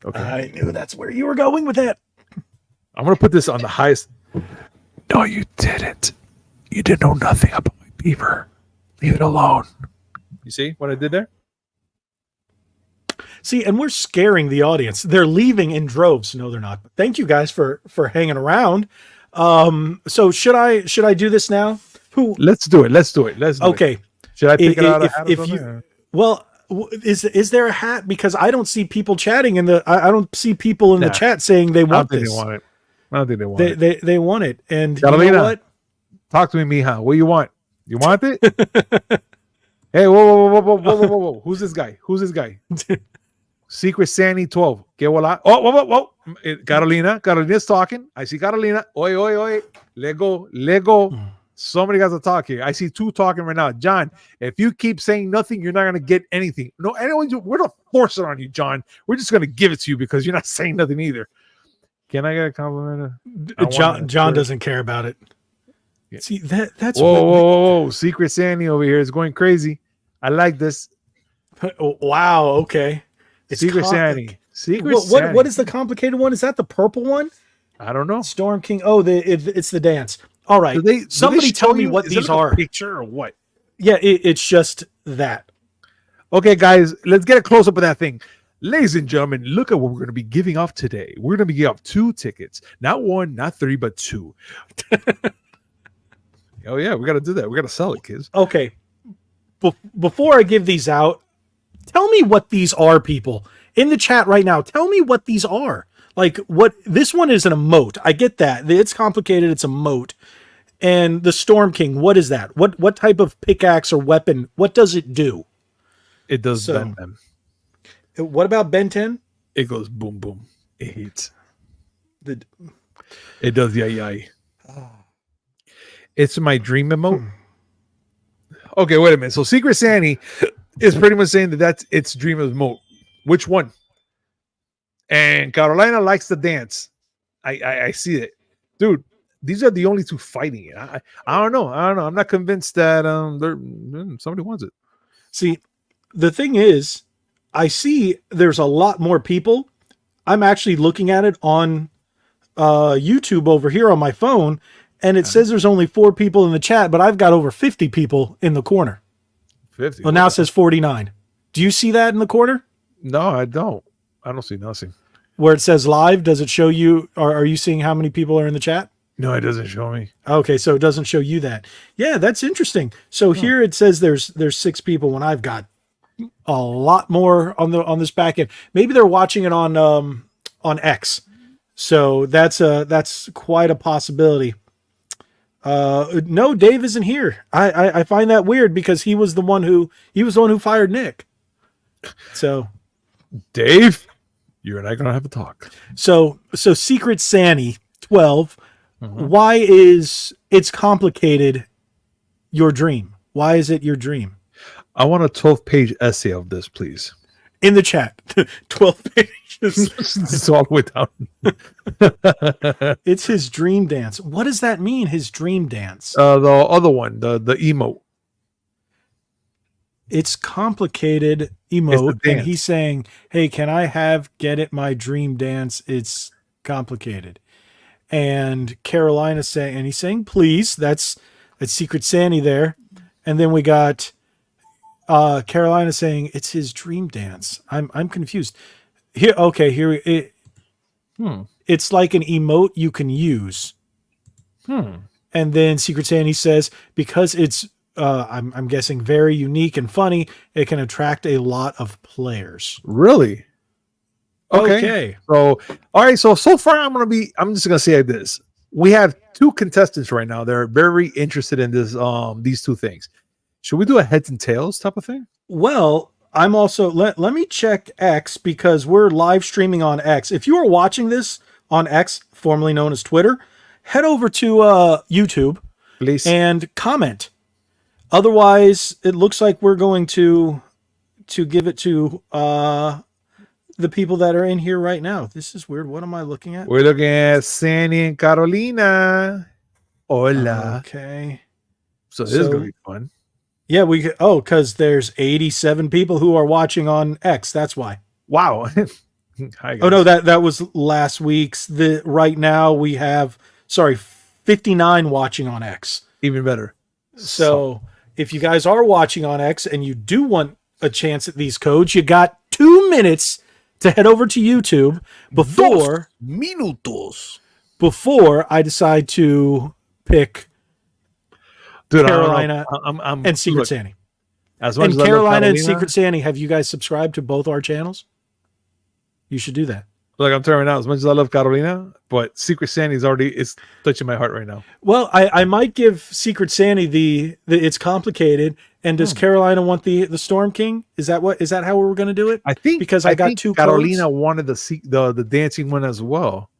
Okay. I knew that's where you were going with that. I'm gonna put this on the highest. No, you didn't. You didn't know nothing about my beaver. Leave it alone. You see what I did there? See, and we're scaring the audience. They're leaving in droves. No, they're not. Thank you guys for hanging around. So should I do this now? Let's do it. Okay. Should I pick it out? If you, well, is there a hat? Because I don't see people chatting I don't see people in the chat saying they want this. I don't think they want it. They want it. And Catalina, you know what? Talk to me, mija. What do you want? You want it? Hey, whoa. Who's this guy? Secret Sandy 12. Que voila. Oh, whoa. Carolina's talking. I see Carolina. Oi. Lego. So many guys are talking. I see 2 talking right now. John, if you keep saying nothing, you're not going to get anything. No, we're not forcing it on you, John. We're just going to give it to you because you're not saying nothing either. Can I get a compliment? John doesn't care about it. Yeah. See, that's whoa. Secret Sandy over here is going crazy. I like this. Wow, okay. It's Secret Sandy. What is the complicated one? Is that the purple one? I don't know. Storm King. Oh, it's the dance. All right. Somebody tell me what these are. A picture or what? Yeah, it's just that. Okay, guys, let's get a close up of that thing. Ladies and gentlemen, look at what we're going to be giving off today. We're going to be giving off 2 tickets. Not 1, not 3, but 2. Oh, yeah, we got to do that. We got to sell it, kids. Okay. Before I give these out, tell me what these are, people. In the chat right now, tell me what these are. Like, what this one is an emote. I get that. It's complicated. It's a moat. And the Storm King, what is that? What type of pickaxe or weapon? What does it do? It does Ben 10. What about Ben 10? It goes boom, boom. It hits. It does yay. It's my dream emote. Okay, wait a minute. So Secret Sandy is pretty much saying that's its dream emote. Which one? And Carolina likes to dance. I see it, dude. These are the only two fighting it. I don't know. I'm not convinced that somebody wants it. See, the thing is, I see there's a lot more people. I'm actually looking at it on YouTube over here on my phone, and it says there's only 4 people in the chat, but I've got over 50 people in the corner. 50. Well, now it says 49. Do you see that in the corner? No, I don't. I don't see nothing. Where it says live, does it show you, or are you seeing how many people are in the chat? No, it doesn't show me. Okay, so it doesn't show you that. Yeah, that's interesting. So here it says there's 6 people when I've got a lot more on this back end. Maybe they're watching it on X. So that's quite a possibility. No, Dave isn't here. I find that weird because he was the one who fired Nick. So Dave, you and I are gonna have a talk. So Secret Sanny 12. Why is it's complicated your dream? Why is it your dream? I want a 12-page essay of this, please. In the chat. 12 pages. It's all the way down. It's his dream dance. What does that mean, his dream dance? The other one, the emote. It's complicated emote, and he's saying, hey, can I get it my dream dance? It's complicated. And Carolina's saying, and he's saying, please, that's Secret Sandy there. And then we got Carolina saying it's his dream dance. I'm confused. It's like an emote you can use. And then Secret Sandy says, because it's I'm guessing very unique and funny, it can attract a lot of players. Really? Okay. So, all right. So far, I'm just gonna say this: we have 2 contestants right now. They're very interested in this. These 2 things. Should we do a heads and tails type of thing? Well, I'm also let me check X because we're live streaming on X. If you are watching this on X, formerly known as Twitter, head over to YouTube, please, and comment. Otherwise, it looks like we're going to give it to the people that are in here right now. This is weird. What am I looking at? We're looking at Sandy and Carolina. Hola. Okay. So this is gonna be fun. Yeah, because there's 87 people who are watching on X. That's why. Wow. Hi, guys. Oh no, that was last week's. Right now we have 59 watching on X. Even better. So if you guys are watching on X and you do want a chance at these codes, you got 2 minutes to head over to YouTube before I decide to pick Carolina and Secret Sandy. And Carolina and Secret Sandy, have you guys subscribed to both our channels? You should do that. Look, I'm telling you now, as much as I love Carolina, but Secret Sandy it's touching my heart right now. Well, I might give Secret Sandy the it's complicated. And does Carolina want the Storm King? Is that how we're going to do it? I think because I got 2 Carolina codes. wanted the dancing one as well.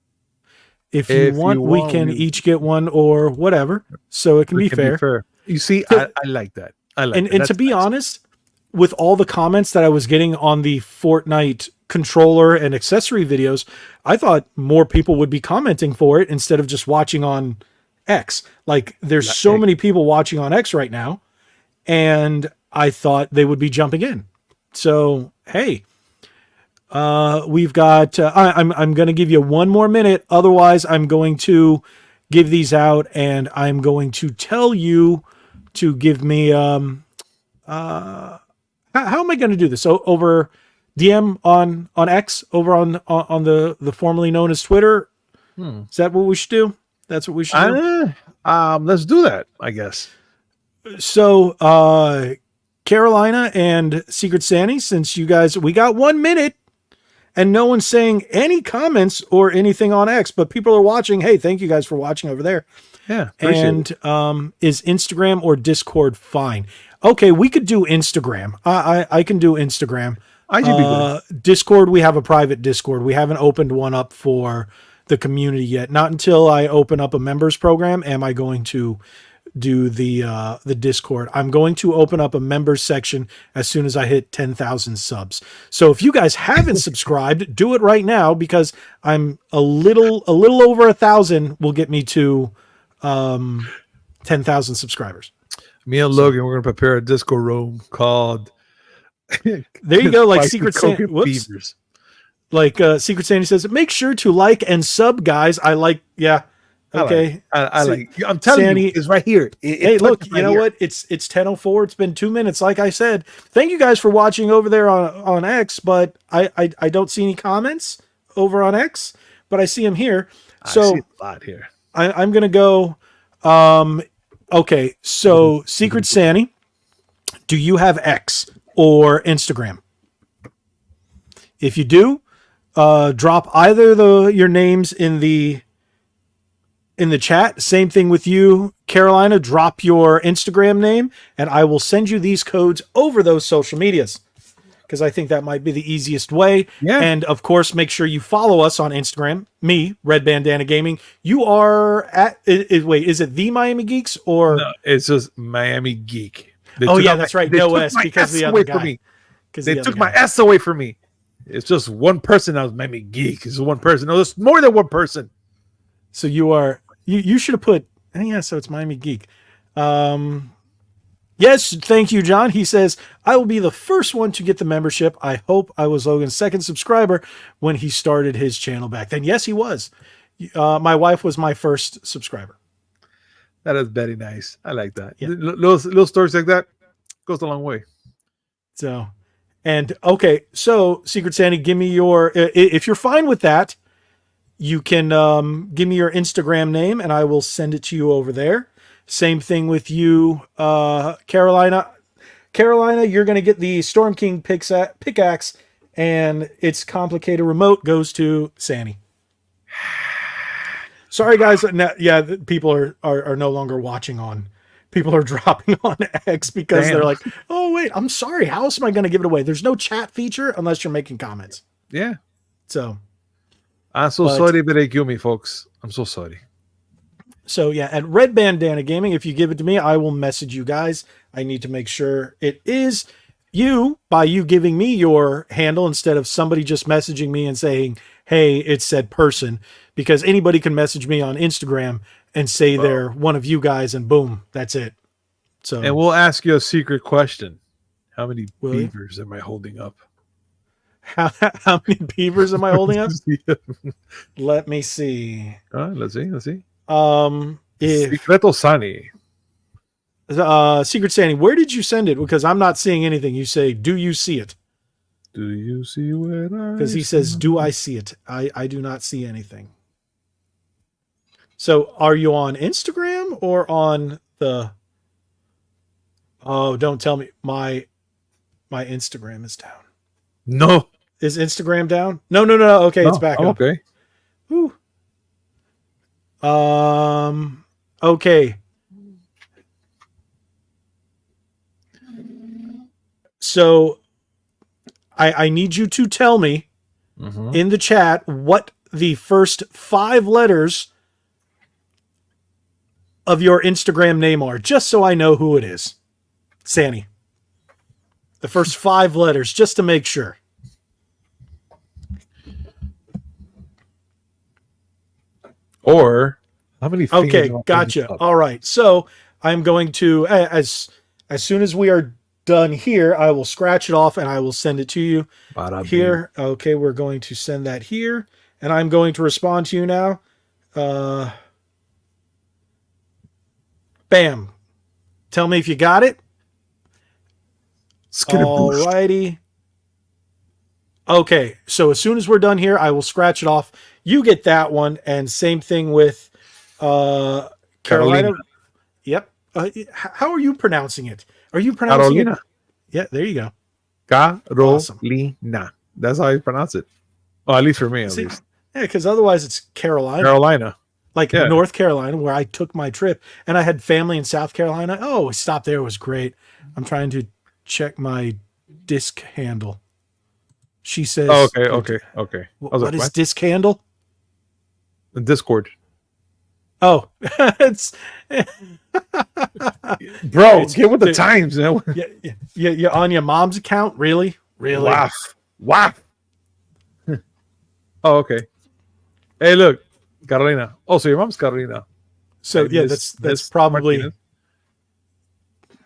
If you want, we can each get one or whatever, so it can be fair. You see, I like that. And to be honest, with all the comments that I was getting on the Fortnite controller and accessory videos, I thought more people would be commenting for it instead of just watching on X. Like, there's so many people watching on X right now, and I thought they would be jumping in. So, hey, we've got, I'm going to give you 1 more minute. Otherwise, I'm going to give these out, and I'm going to tell you to give me, how am I going to do this? So over DM on X, over on the formerly known as Twitter. Is that what we should do? That's what we should do. Let's do that, I guess. So, Carolina and Secret Sandy, since you guys, we got 1 minute and no one's saying any comments or anything on X, but people are watching. Hey, thank you guys for watching over there. Yeah. And is Instagram or Discord fine? Okay, we could do Instagram. I can do Instagram. Discord, we have a private Discord. We haven't opened one up for the community yet. Not until I open up a members program am I going to do the Discord. I'm going to open up a members section as soon as I hit 10,000 subs. So if you guys haven't subscribed, do it right now, because I'm a little over 1,000 will get me to 10,000 subscribers. Me and Logan, we're gonna prepare a Discord room called. There you go, like Secret Santa. Santa. Like Secret Santa says, make sure to like and sub, guys. I like, yeah. Okay. I like. I'm telling Sandy, you, it's right here. Hey, look, you know what? It's 10:04. It's been 2 minutes. Like I said, thank you guys for watching over there on X, but I don't see any comments over on X, but I see them here. So I see a lot here. I'm going to go. Okay. So Secret Santa, do you have X or Instagram? If you do, drop either your names in the chat. Same thing with you, Carolina. Drop your Instagram name, and I will send you these codes over those social medias, because I think that might be the easiest way. Yeah. And of course, make sure you follow us on Instagram. Me, Red Bandana Gaming. You are at. Wait, is it the Miami Geeks or? No, it's just Miami Geek. Oh yeah, that's right. No S, because the other guy. They took my S away from me. It's just one person that was Miami Geek. It's one person. No, there's more than one person. So you are. You should have put, yeah, so it's Miami Geek. Yes, thank you, John. He says, I will be the first one to get the membership. I hope I was Logan's second subscriber when he started his channel back then. Yes, he was. My wife was my first subscriber. That is very nice. I like that. Yeah. Little stories like that goes a long way. So, and okay, so Secret Santa, give me your, if you're fine with that, you can give me your Instagram name and I will send it to you over there. Same thing with you, Carolina. Carolina, you're going to get the Storm King pickaxe, and its complicated remote goes to Sandy. Sorry, guys. Yeah, people are no longer watching on. People are dropping on X because they're like, oh, wait, I'm sorry. How else am I going to give it away? There's no chat feature unless you're making comments. Yeah. So. I'm so sorry that they killed me, folks. I'm so sorry. So, yeah, at Red Bandana Gaming, if you give it to me, I will message you guys. I need to make sure it is you by you giving me your handle instead of somebody just messaging me and saying, hey, it said person, because anybody can message me on Instagram and say they're one of you guys, and boom, that's it. So, and we'll ask you a secret question. How many beavers am I holding up? How many beavers am I holding up? Let me see. Let's see. Secreto Sani. Secret Sandy, where did you send it? Because I'm not seeing anything. You say, do you see it? Do you see what I Because he says, do I see it? I do not see anything. So are you on Instagram or on the... Oh, don't tell me. My Instagram is down. No. Is Instagram down? No. Okay, it's back up. Okay. Whew. Okay. So I need you to tell me in the chat what the first 5 letters of your Instagram name are, just so I know who it is. Sandy. The first 5 letters, just to make sure. Or how many? Okay, gotcha. All right. So I'm going to, as soon as we are done here, I will scratch it off and I will send it to you here. Okay, we're going to send that here, and I'm going to respond to you now. Bam. Tell me if you got it. All righty. Okay, so as soon as we're done here, I will scratch it off. You get that one, and same thing with Carolina. Yep. How are you pronouncing it? Are you pronouncing Carolina? It? Yeah, there you go. Carolina. Awesome. That's how you pronounce it. Well, at least for me, at least. Yeah, because otherwise it's Carolina. Carolina. Like North Carolina, where I took my trip, and I had family in South Carolina. Oh, we stopped there. It was great. I'm trying to check my disc handle. She says... Oh, okay. What is disc handle? Discord. Oh, it's Bro, get with the times, man. you're on your mom's account, really? Wow. Oh, okay. Hey, look, Carolina. Oh, so your mom's Carolina. So And yeah, Miss that's probably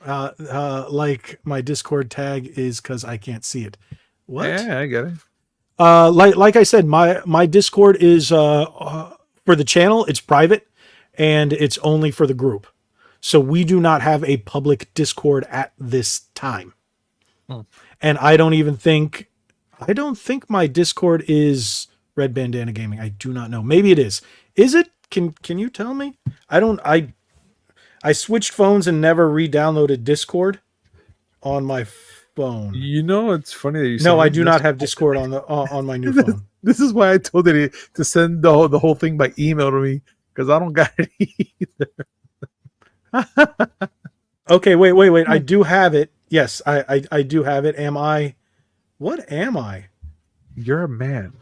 Martinez. like my Discord tag is because I can't see it. What? Yeah, I get it. Like I said, my Discord is for the channel. It's private, and it's only for the group. So we do not have a public Discord at this time. And I don't think my Discord is Red Bandana Gaming. I do not know. Maybe it is. Is it? Can you tell me? I switched phones and never re-downloaded Discord on my phone. You know, it's funny that you. No, I do not have Discord on my new phone. This is why I told it to send the whole thing by email to me, because I don't got it either. Okay, wait. I do have it. Yes, I do have it. What am I? You're a man.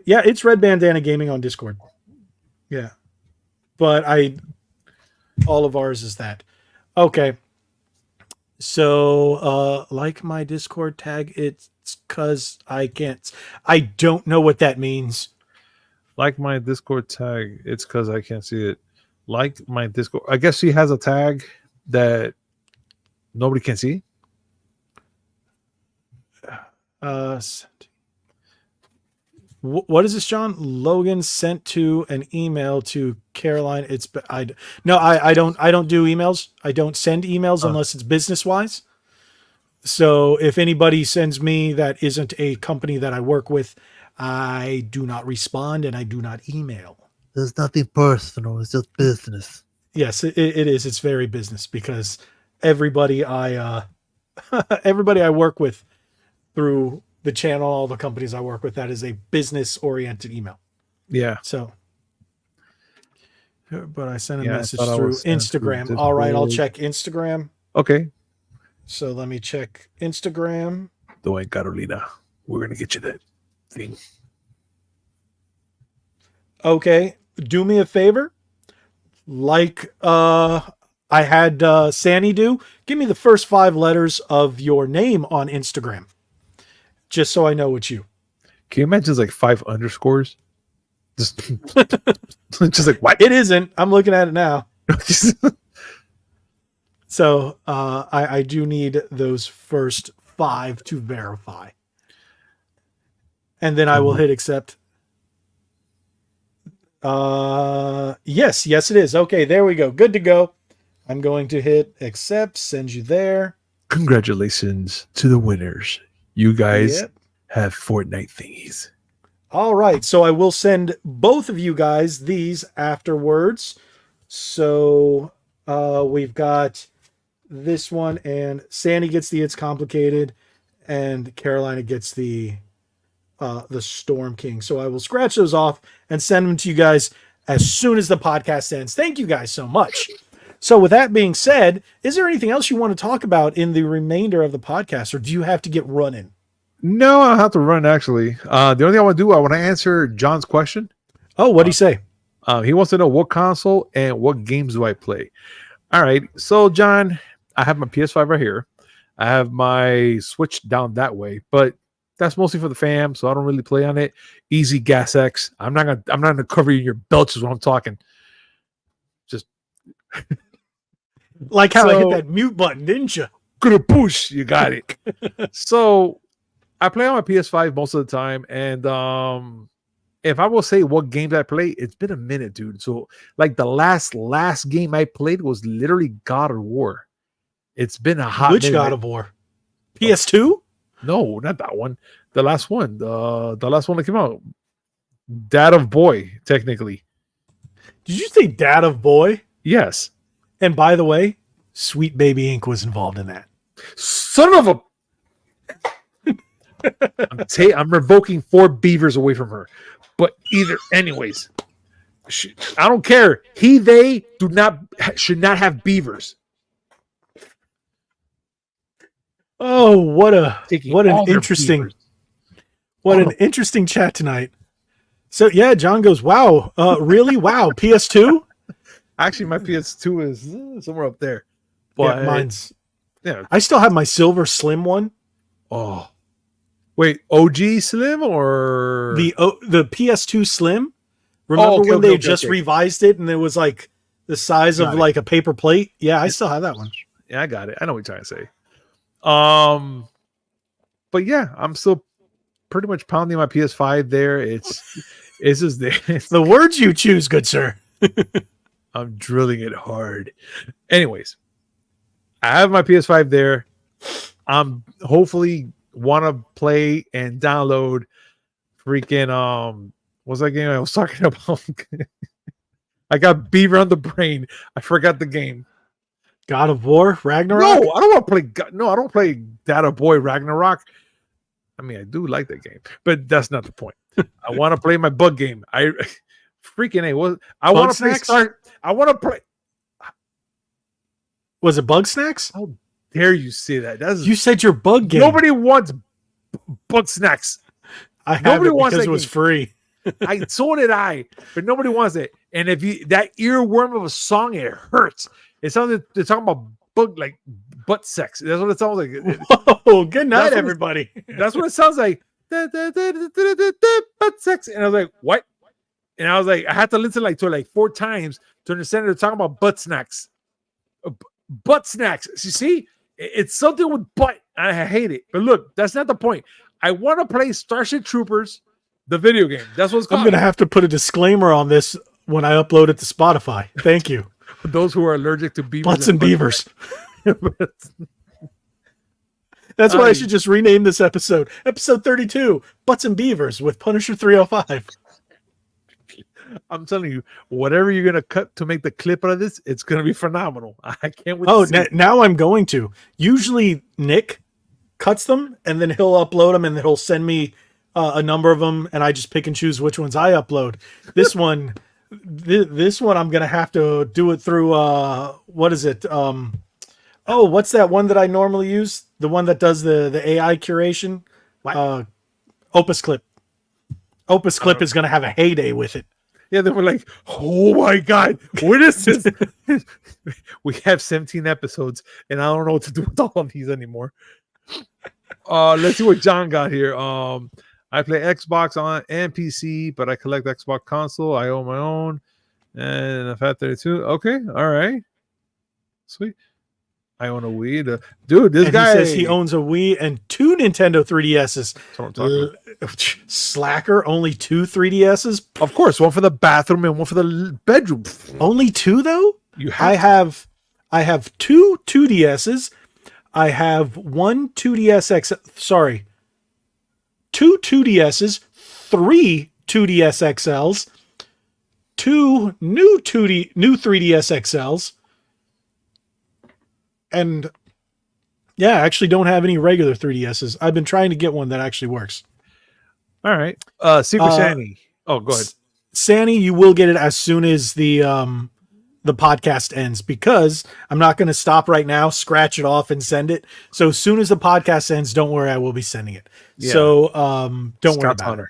Yeah, it's Red Bandana Gaming on Discord. Yeah. But all of ours is that. Okay. So, like my Discord tag, it's because I don't know what that means. Like my Discord tag, it's because I can't see it. Like my Discord, I guess she has a tag that nobody can see. What is this, John? Logan sent to an email to Caroline. I don't do emails. I don't send emails unless it's business wise. So if anybody sends me that isn't a company that I work with, I do not respond and I do not email. There's nothing personal. It's just business. Yes, it is. It's very business because everybody I work with through the channel, all the companies I work with, that is a business oriented email. Yeah. So, but I sent a message through Instagram. All right, I'll check Instagram. Okay. So let me check Instagram. Doing Carolina, we're gonna get you that thing. Okay, do me a favor. Like I had Sandy do. Give me the first 5 letters of your name on Instagram, just so I know it's you. Can you imagine like 5 underscores? Just, just like what? It isn't. I'm looking at it now. So I do need those first 5 to verify. And then I will hit accept. Yes, it is. Okay, there we go. Good to go. I'm going to hit accept, send you there. Congratulations to the winners. You guys have Fortnite thingies. All right, so I will send both of you guys these afterwards. So we've got this one, and Sandy gets the It's Complicated, and Carolina gets the Storm King. So I will scratch those off and send them to you guys as soon as the podcast ends. Thank you guys so much. So with that being said, is there anything else you want to talk about in the remainder of the podcast, or do you have to get running? No, I don't have to run, actually. The only thing I want to answer John's question. Oh, what'd he say? He wants to know what console and what games do I play. All right. So, John, I have my PS5 right here. I have my Switch down that way, but that's mostly for the fam, so I don't really play on it. Easy Gas X. I'm not gonna cover you in your belches when I'm talking. Just like how I hit that mute button, didn't you? Gonna push. You got it. So I play on my PS5 most of the time, and if I will say what games I play, it's been a minute, dude. So like the last game I played was literally God of War. It's been a hot minute. Which God of War? PS2? No, not that one. The last one. The last one that came out. Dad of Boy, technically. Did you say Dad of Boy? Yes. And by the way, Sweet Baby Inc. was involved in that. Son of a... I'm revoking 4 beavers away from her. But anyways, I don't care. They should not have beavers. Oh, what an interesting chat tonight. So yeah, John goes, wow, really? Wow, PS2? Actually, my PS2 is somewhere up there. But Yeah, mine's. yeah. I still have my silver slim one. Oh, wait, OG Slim or The PS2 Slim. Remember when they just revised it and it was like the size of like a paper plate? Yeah, I still have that one. Yeah, I got it. I know what you're trying to say. But yeah, I'm still pretty much pounding my PS5 there. It's just there. The words you choose, good sir. I'm drilling it hard. Anyways, I have my PS5 there. I'm hopefully want to play and download freaking what's that game I was talking about? I got Beaver on the brain. I forgot the game. God of War, Ragnarok? No, I don't want to play. No, I don't play Data Boy Ragnarok. I mean, I do like that game, but that's not the point. I want to play my bug game. I freaking I want to play Star. I want to play. Was it Bug Snacks? How dare you say that? You said your bug game. Nobody wants Bug Snacks. Nobody wants because it was free. So did I, but nobody wants it. And if you that earworm of a song, it hurts. It sounds like they're talking about butt sex. That's what it sounds like. Whoa, good night, everybody. That's what it sounds like. Butt sex. And I was like, what? And I was like, I had to listen to 4 times to understand they're talking about butt snacks. Butt snacks. You see, it's something with butt. I hate it. But look, that's not the point. I want to play Starship Troopers, the video game. That's what it's called. I'm going to have to put a disclaimer on this when I upload it to Spotify. Thank you. For those who are allergic to beavers. Butts and beavers. That's why I should just rename this episode. Episode 32, Butts and Beavers with Punisher 305. I'm telling you, whatever you're going to cut to make the clip out of this, it's going to be phenomenal. I can't wait to see now I'm going to. Usually Nick cuts them and then he'll upload them and he'll send me a number of them and I just pick and choose which ones I upload. This one, this one I'm going to have to do it through, what is it? What's that one that I normally use? The one that does the AI curation? Opus Clip. Opus Clip is going to have a heyday with it. Yeah, they were like, oh my God, what is this? We have 17 episodes, and I don't know what to do with all of these anymore. Let's see what John got here. I play Xbox on and PC, but I collect Xbox console. I own my own. And a Fat 32. Okay, all right. Sweet. I own a Wii. Dude, this guy says he owns a Wii and 2 Nintendo 3DSs. Slacker, only 2 3DSs? Of course, one for the bathroom and one for the bedroom. Only 2 though? I have 2 2DSs. I have 1 2DS XL. 2 2DSs, 3 2DS XLs, 2 new 3DS XLs. And yeah, I actually don't have any regular 3DSs. I've been trying to get one that actually works. All right. Secret Sandy. Oh, go ahead. Sandy, you will get it as soon as the podcast ends because I'm not going to stop right now, scratch it off and send it. So as soon as the podcast ends, don't worry, I will be sending it. Yeah. So don't worry about it.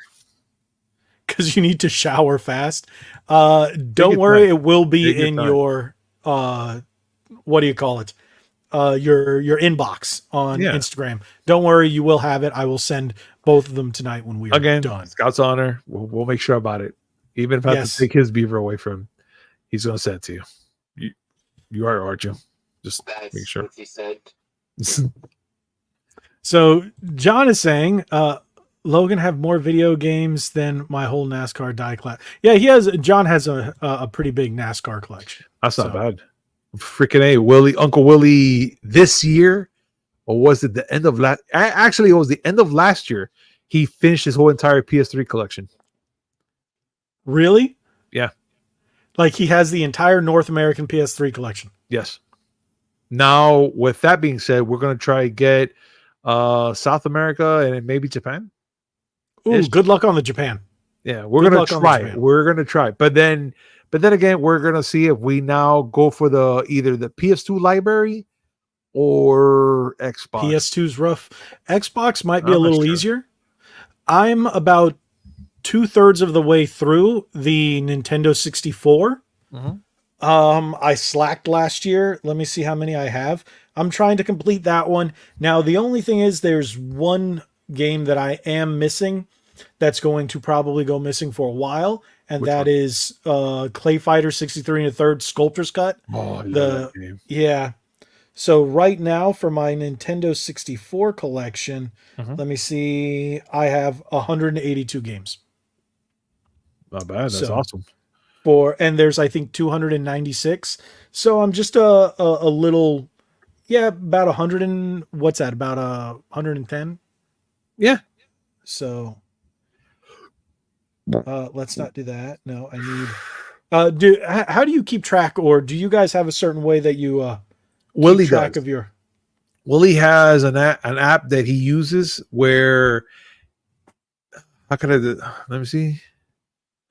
Because you need to shower fast. Don't worry, it will be in your what do you call it? Your inbox on Instagram. Don't worry, you will have it. I will send both of them tonight when we are done. Scout's honor. We'll make sure about it. Even if I have to take his beaver away from him, he's going to send it to you. You are, aren't you? Just make sure. What he said. So John is saying, Logan have more video games than my whole NASCAR die class. Yeah, John has a pretty big NASCAR collection. That's not bad. Freaking Uncle Willie this year, or was it the end of last? Actually, it was the end of last year. He finished his whole entire PS3 collection. Really? Yeah. Like he has the entire North American PS3 collection. Yes. Now, with that being said, we're going to try to get South America and maybe Japan. Ooh, good luck on the Japan. Yeah, we're going to try. We're going to try. But then again, we're going to see if we now go for either the PS2 library or Xbox. PS2's rough. Xbox might be a little easier. I'm about 2/3 of the way through the Nintendo 64. Mm-hmm. I slacked last year. Let me see how many I have. I'm trying to complete that one. Now, the only thing is there's one game that I am missing that's going to probably go missing for a while, and Which that one? is Clay Fighter 63 and a third Sculptor's Cut. Oh, I love The that game. Yeah. So right now for my Nintendo 64 collection, Mhm. let me see, I have 182 games. Not bad. That's So awesome. and there's I think 296. So I'm just a little, yeah, about 100 and what's that? About 110. Yeah. So let's not do that. No, I need how do you keep track, or do you guys have a certain way that you keep Willie track does. of your Willie has an app that he uses where how can I do? Let me see.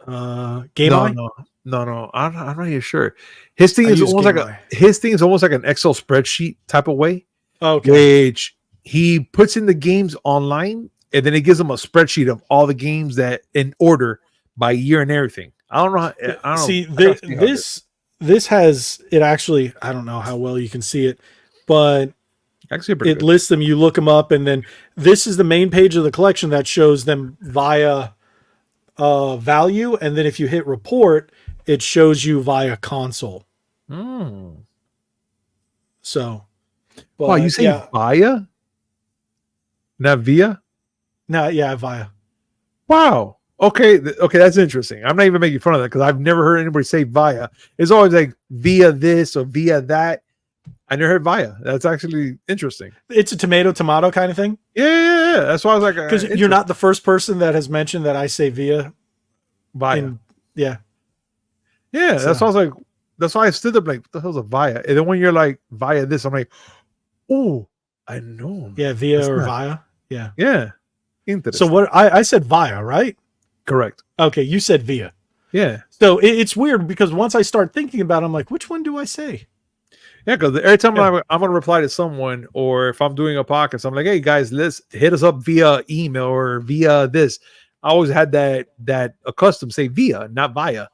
Game No, Eye? no. I'm not even sure. His thing I is use almost Game like Eye. his thing is almost like an Excel spreadsheet type of way, Okay. which he puts in the games online, and then it gives him a spreadsheet of all the games that in order by year and everything. I don't know. I don't know. See, I gotta see how it is. this has it actually. I don't know how well you can see it, but Actually pretty it good. lists them. You look them up, and then this is the main page of the collection that shows them via value, and then if you hit report, it shows you via console. Mm. So, but Wow, you say yeah, via, not via? no, yeah, via. Wow. Okay, okay, that's interesting. I'm not even making fun of that because I've never heard anybody say via. It's always like via this or via that. I never heard via. That's actually interesting. It's a tomato kind of thing. Yeah. That's why I was like, Because you're not the first person that has mentioned that I say via. via. Yeah. Yeah, So- that's why I was like, that's why I stood up like, what the hell's a via? And then when you're like via this, I'm like, oh, I know. Yeah, via That's or not- via. Yeah. Yeah. Interesting. So what I said via, right? Correct. Okay, you said via. Yeah. So it's weird because once I start thinking about it, I'm like, which one do I say? Yeah, because every time Yeah. I'm going to reply to someone, or if I'm doing a podcast, I'm like, hey guys, let's hit us up via email or via this. I always had that accustomed say via, not via.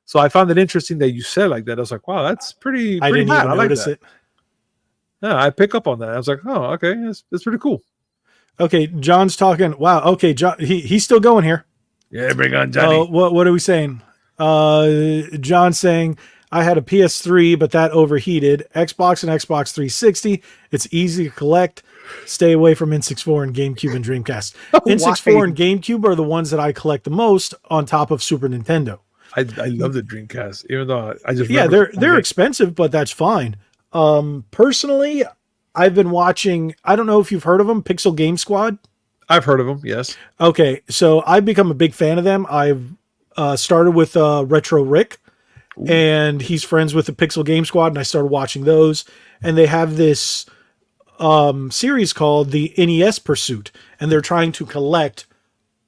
So I found it interesting that you said like that. I was like, wow, that's pretty I didn't bad. even I like notice that. it. Yeah, I pick up on that. I was like, oh, okay, that's pretty cool. Okay, John's talking. Wow. Okay, John, he's still going here. Yeah, bring on Johnny. What are we saying? John's saying I had a PS3, but that overheated. Xbox and Xbox 360. It's easy to collect. Stay away from N64 and GameCube and Dreamcast. N64 and GameCube are the ones that I collect the most, on top of Super Nintendo. I love the Dreamcast, even though I just Yeah, remember they're expensive, but that's fine. Personally, I've been watching. I don't know if you've heard of them, Pixel Game Squad. I've heard of them. Yes. Okay, so I've become a big fan of them. I've started with Retro Rick, and he's friends with the Pixel Game Squad, and I started watching those. And they have this series called the NES Pursuit, and they're trying to collect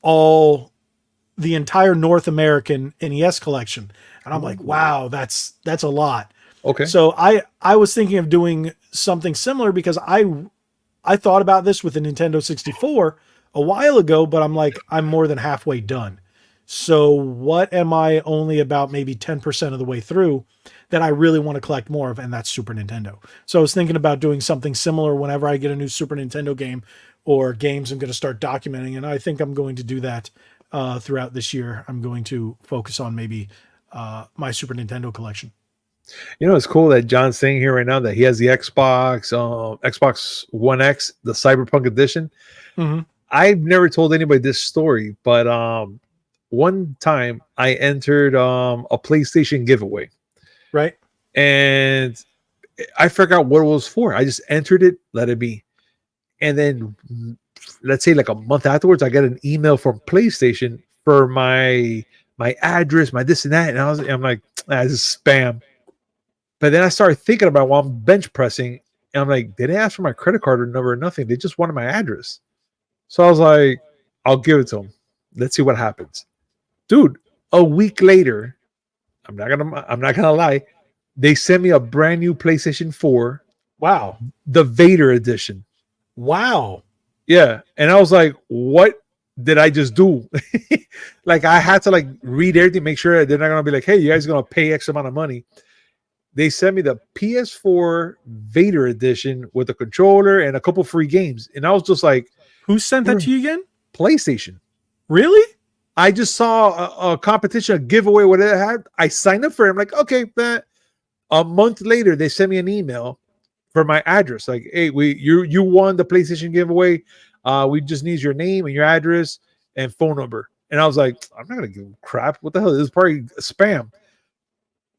the entire North American NES collection. And I'm like, wow, that's a lot. Okay. So I was thinking of doing something similar because I thought about this with the Nintendo 64 a while ago, but I'm like, I'm more than halfway done. So what am I only about maybe 10% of the way through that I really want to collect more of? And that's Super Nintendo. So I was thinking about doing something similar whenever I get a new Super Nintendo game or games I'm going to start documenting. And I think I'm going to do that throughout this year. I'm going to focus on maybe my Super Nintendo collection. You know, it's cool that John's saying here right now that he has the Xbox One X, the Cyberpunk edition. Mm-hmm. I've never told anybody this story, but one time I entered a PlayStation giveaway, Right. and I forgot what it was for. I just entered it, let it be. And then let's say like a month afterwards, I got an email from PlayStation for my address, my this and that. And I'm like, this is spam. But then I started thinking about while I'm bench pressing, and I'm like, they didn't ask for my credit card or number or nothing. They just wanted my address. So I was like, I'll give it to them. Let's see what happens. Dude, a week later, I'm not gonna lie, they sent me a brand new PlayStation 4, Wow. the Vader edition. Wow. Yeah. And I was like, what did I just do? Like I had to like read everything, make sure they're not gonna be like, hey, you guys are gonna pay X amount of money. they sent me the PS4 Vader edition with a controller and a couple free games, and I was just like, Who sent that to you again? PlayStation. Really? I just saw a competition, a giveaway, what it had. I signed up for it. I'm like, okay, that. A month later, they sent me an email for my address. Like, hey, you won the PlayStation giveaway. We just need your name and your address and phone number. And I was like, I'm not gonna give them crap. What the hell? This is probably spam.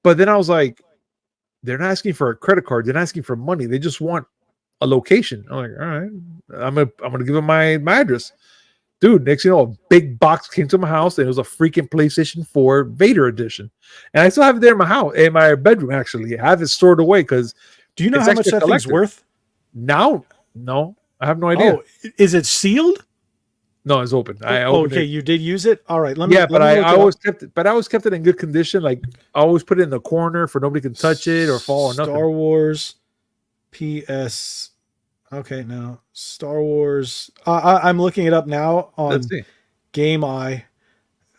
But then I was like, they're not asking for a credit card. They're not asking for money. They just want a location. I'm like, all right, I'm gonna give them my address. Dude, next you know, a big box came to my house and it was a freaking PlayStation 4 Vader edition. And I still have it there in my house, in my bedroom, actually. I have it stored away because do you know how much that thing's worth? Now, no. I have no idea. Oh, is it sealed? No, it's open. I opened okay, it. you did use it? All right. Let me I always kept it, but I always kept it in good condition. Like I always put it in the corner for nobody can touch it or fall or nothing. Star Wars PS. Okay, now Star Wars. I'm looking it up now on Game Eye.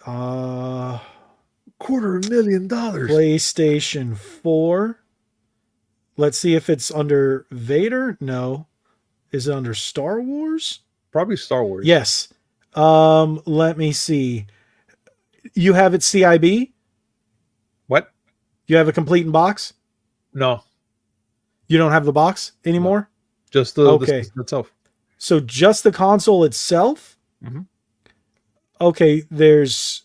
$250,000 PlayStation 4. Let's see if it's under Vader. No. Is it under Star Wars? Probably Star Wars. Yes. Let me see. You have it CIB? What? You have a complete in box? No. You don't have the box anymore? No. Just the itself. So just the console itself? Mm-hmm. Okay, there's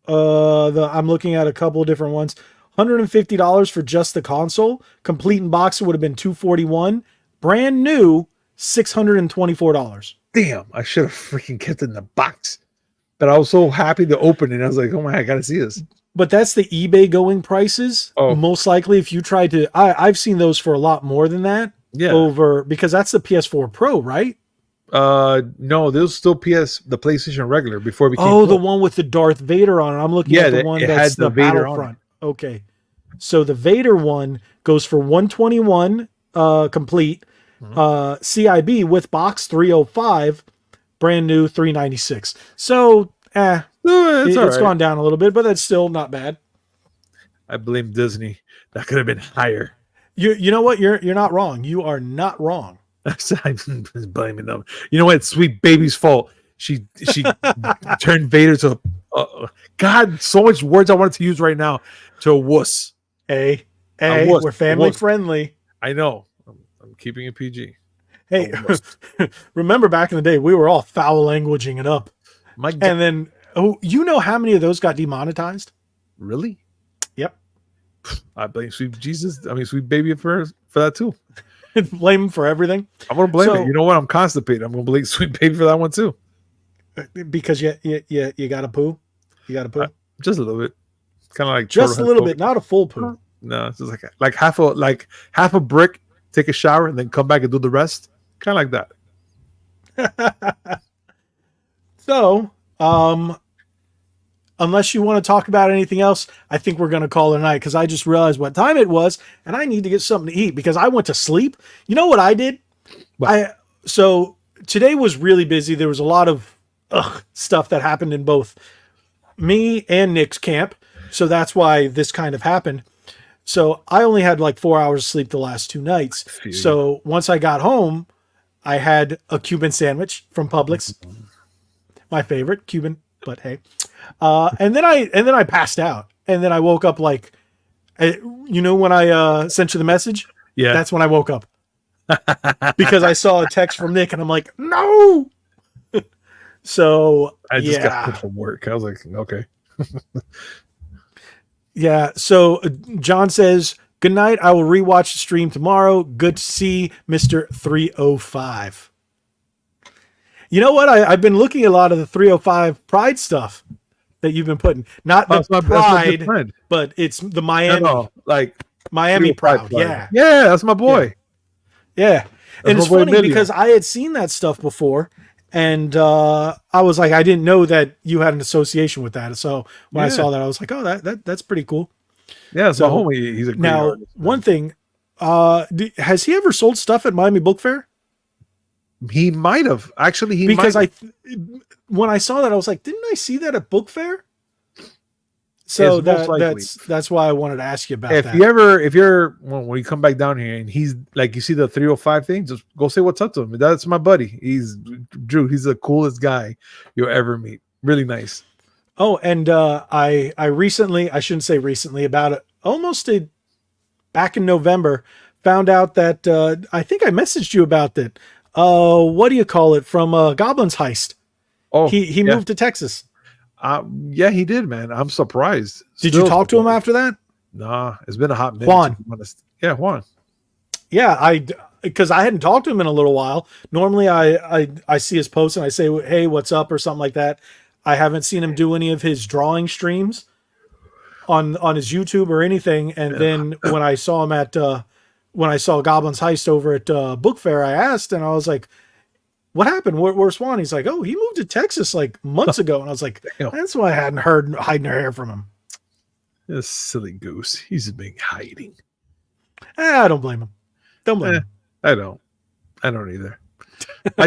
I'm looking at a couple of different ones. $150 for just the console. Complete in box would have been $241. Brand new, $624. Damn, I should have freaking kept it in the box. But I was so happy to open it. I was like, oh my, I gotta see this. But that's the eBay going prices. Oh. Most likely, if you tried to, I've seen those for a lot more than that. Yeah. Because that's the PS4 Pro, right? No, there's still the PlayStation regular before it became Pro. The one with the Darth Vader on it. I'm looking at the one that's the Vader Battlefront. Okay. So the Vader one goes for $121 complete. CIB with box $305, brand new $396. So it's gone down a little bit, but that's still not bad. I blame Disney. That could have been higher. You know what? You're not wrong. You are not wrong. I'm blaming them. You know what? It's Sweet Baby's fault. She turned Vader to God. So much words I wanted to use right now to a wuss. Hey, we're family friendly. I know. I'm keeping it PG. Hey, remember back in the day, we were all foul languaging it up. And then, you know how many of those got demonetized? Really? Yep. I blame Sweet Baby for that too. Blame him for everything. I'm gonna blame it. You know what? I'm constipated. I'm gonna blame Sweet Baby for that one too. Because you gotta poo. You gotta poo. Just a little bit. Kind of like just a little bit, not a full poo. No, it's just like half a brick. Take a shower and then come back and do the rest. Kind of like that. So, unless you want to talk about anything else, I think we're going to call it a night because I just realized what time it was and I need to get something to eat because I went to sleep. You know what I did? So today was really busy. There was a lot of stuff that happened in both me and Nick's camp. So that's why this kind of happened. So I only had like 4 hours of sleep the last 2 nights. So once I got home, I had a Cuban sandwich from Publix, my favorite Cuban, but hey. And then I passed out, and then I woke up like, when I sent you the message, that's when I woke up because I saw a text from Nick, and I'm like, no. So I just got home from work. I was like, okay. Yeah. So John says, good night. I will rewatch the stream tomorrow. Good to see Mr. 305. You know what? I've been looking at a lot of the 305 Pride stuff that you've been putting. Not the Pride, but it's the Miami. No, like Miami Pride. Yeah. Yeah, that's my boy. Yeah. And it's funny because I had seen that stuff before. And I was like, I didn't know that you had an association with that. So when I saw that, I was like, oh, that's pretty cool. Yeah, so my homie, he's a great artist. One thing, has he ever sold stuff at Miami Book Fair? He might have. Actually, when I saw that, I was like, didn't I see that at Book Fair? So is most likely. that's why I wanted to ask you about If that. you're when you come back down here and he's like, you see the 305 thing, just go say what's up to him. That's my buddy. He's Drew. He's the coolest guy you'll ever meet. Really nice. Oh, and I recently, I shouldn't say recently, about it, back in November, found out that I think I messaged you about that. What do you call it, from Goblin's Heist? Oh, He moved to Texas. Yeah, he did, man. I'm surprised. Did you talk to him after that? Nah, it's been a hot minute. Juan. To be honest. Yeah, Juan. Yeah, because I hadn't talked to him in a little while. Normally I see his posts and I say, hey, what's up, or something like that. I haven't seen him do any of his drawing streams on his YouTube or anything. And then when I saw him when I saw Goblin's Heist over at Book Fair, I asked, and I was like, what happened? Where's Swan? He's like, oh, he moved to Texas like months ago. And I was like, that's why I hadn't heard hiding her hair from him. This silly goose. He's been hiding. I don't blame him. Don't blame him. I don't either. I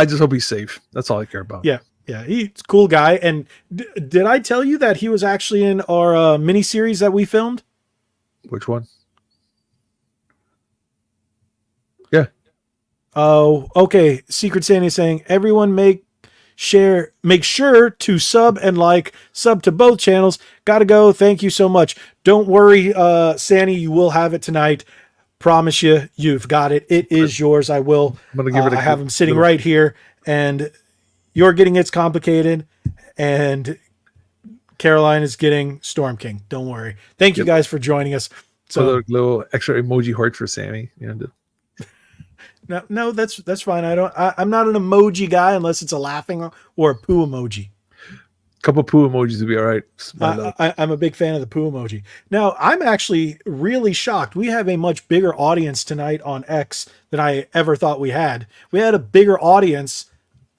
just hope he's safe. That's all I care about. Yeah. Yeah, he's a cool guy. And did I tell you that he was actually in our mini series that we filmed? Which one? Yeah. Oh, okay. Secret Sandy is saying, everyone make sure to sub to both channels. Gotta go. Thank you so much. Don't worry, Sandy, you will have it tonight. Promise you've got it. It is yours. I will. I'm gonna give it I have him sitting right here, and you're getting It's Complicated, and Caroline is getting Storm King. Don't worry. Thank you guys for joining us. So a little extra emoji heart for Sammy. No, that's fine. I'm not an emoji guy unless it's a laughing or a poo emoji. Couple poo emojis would be all right. I'm a big fan of the poo emoji. Now, I'm actually really shocked. We have a much bigger audience tonight on X than I ever thought we had. We had a bigger audience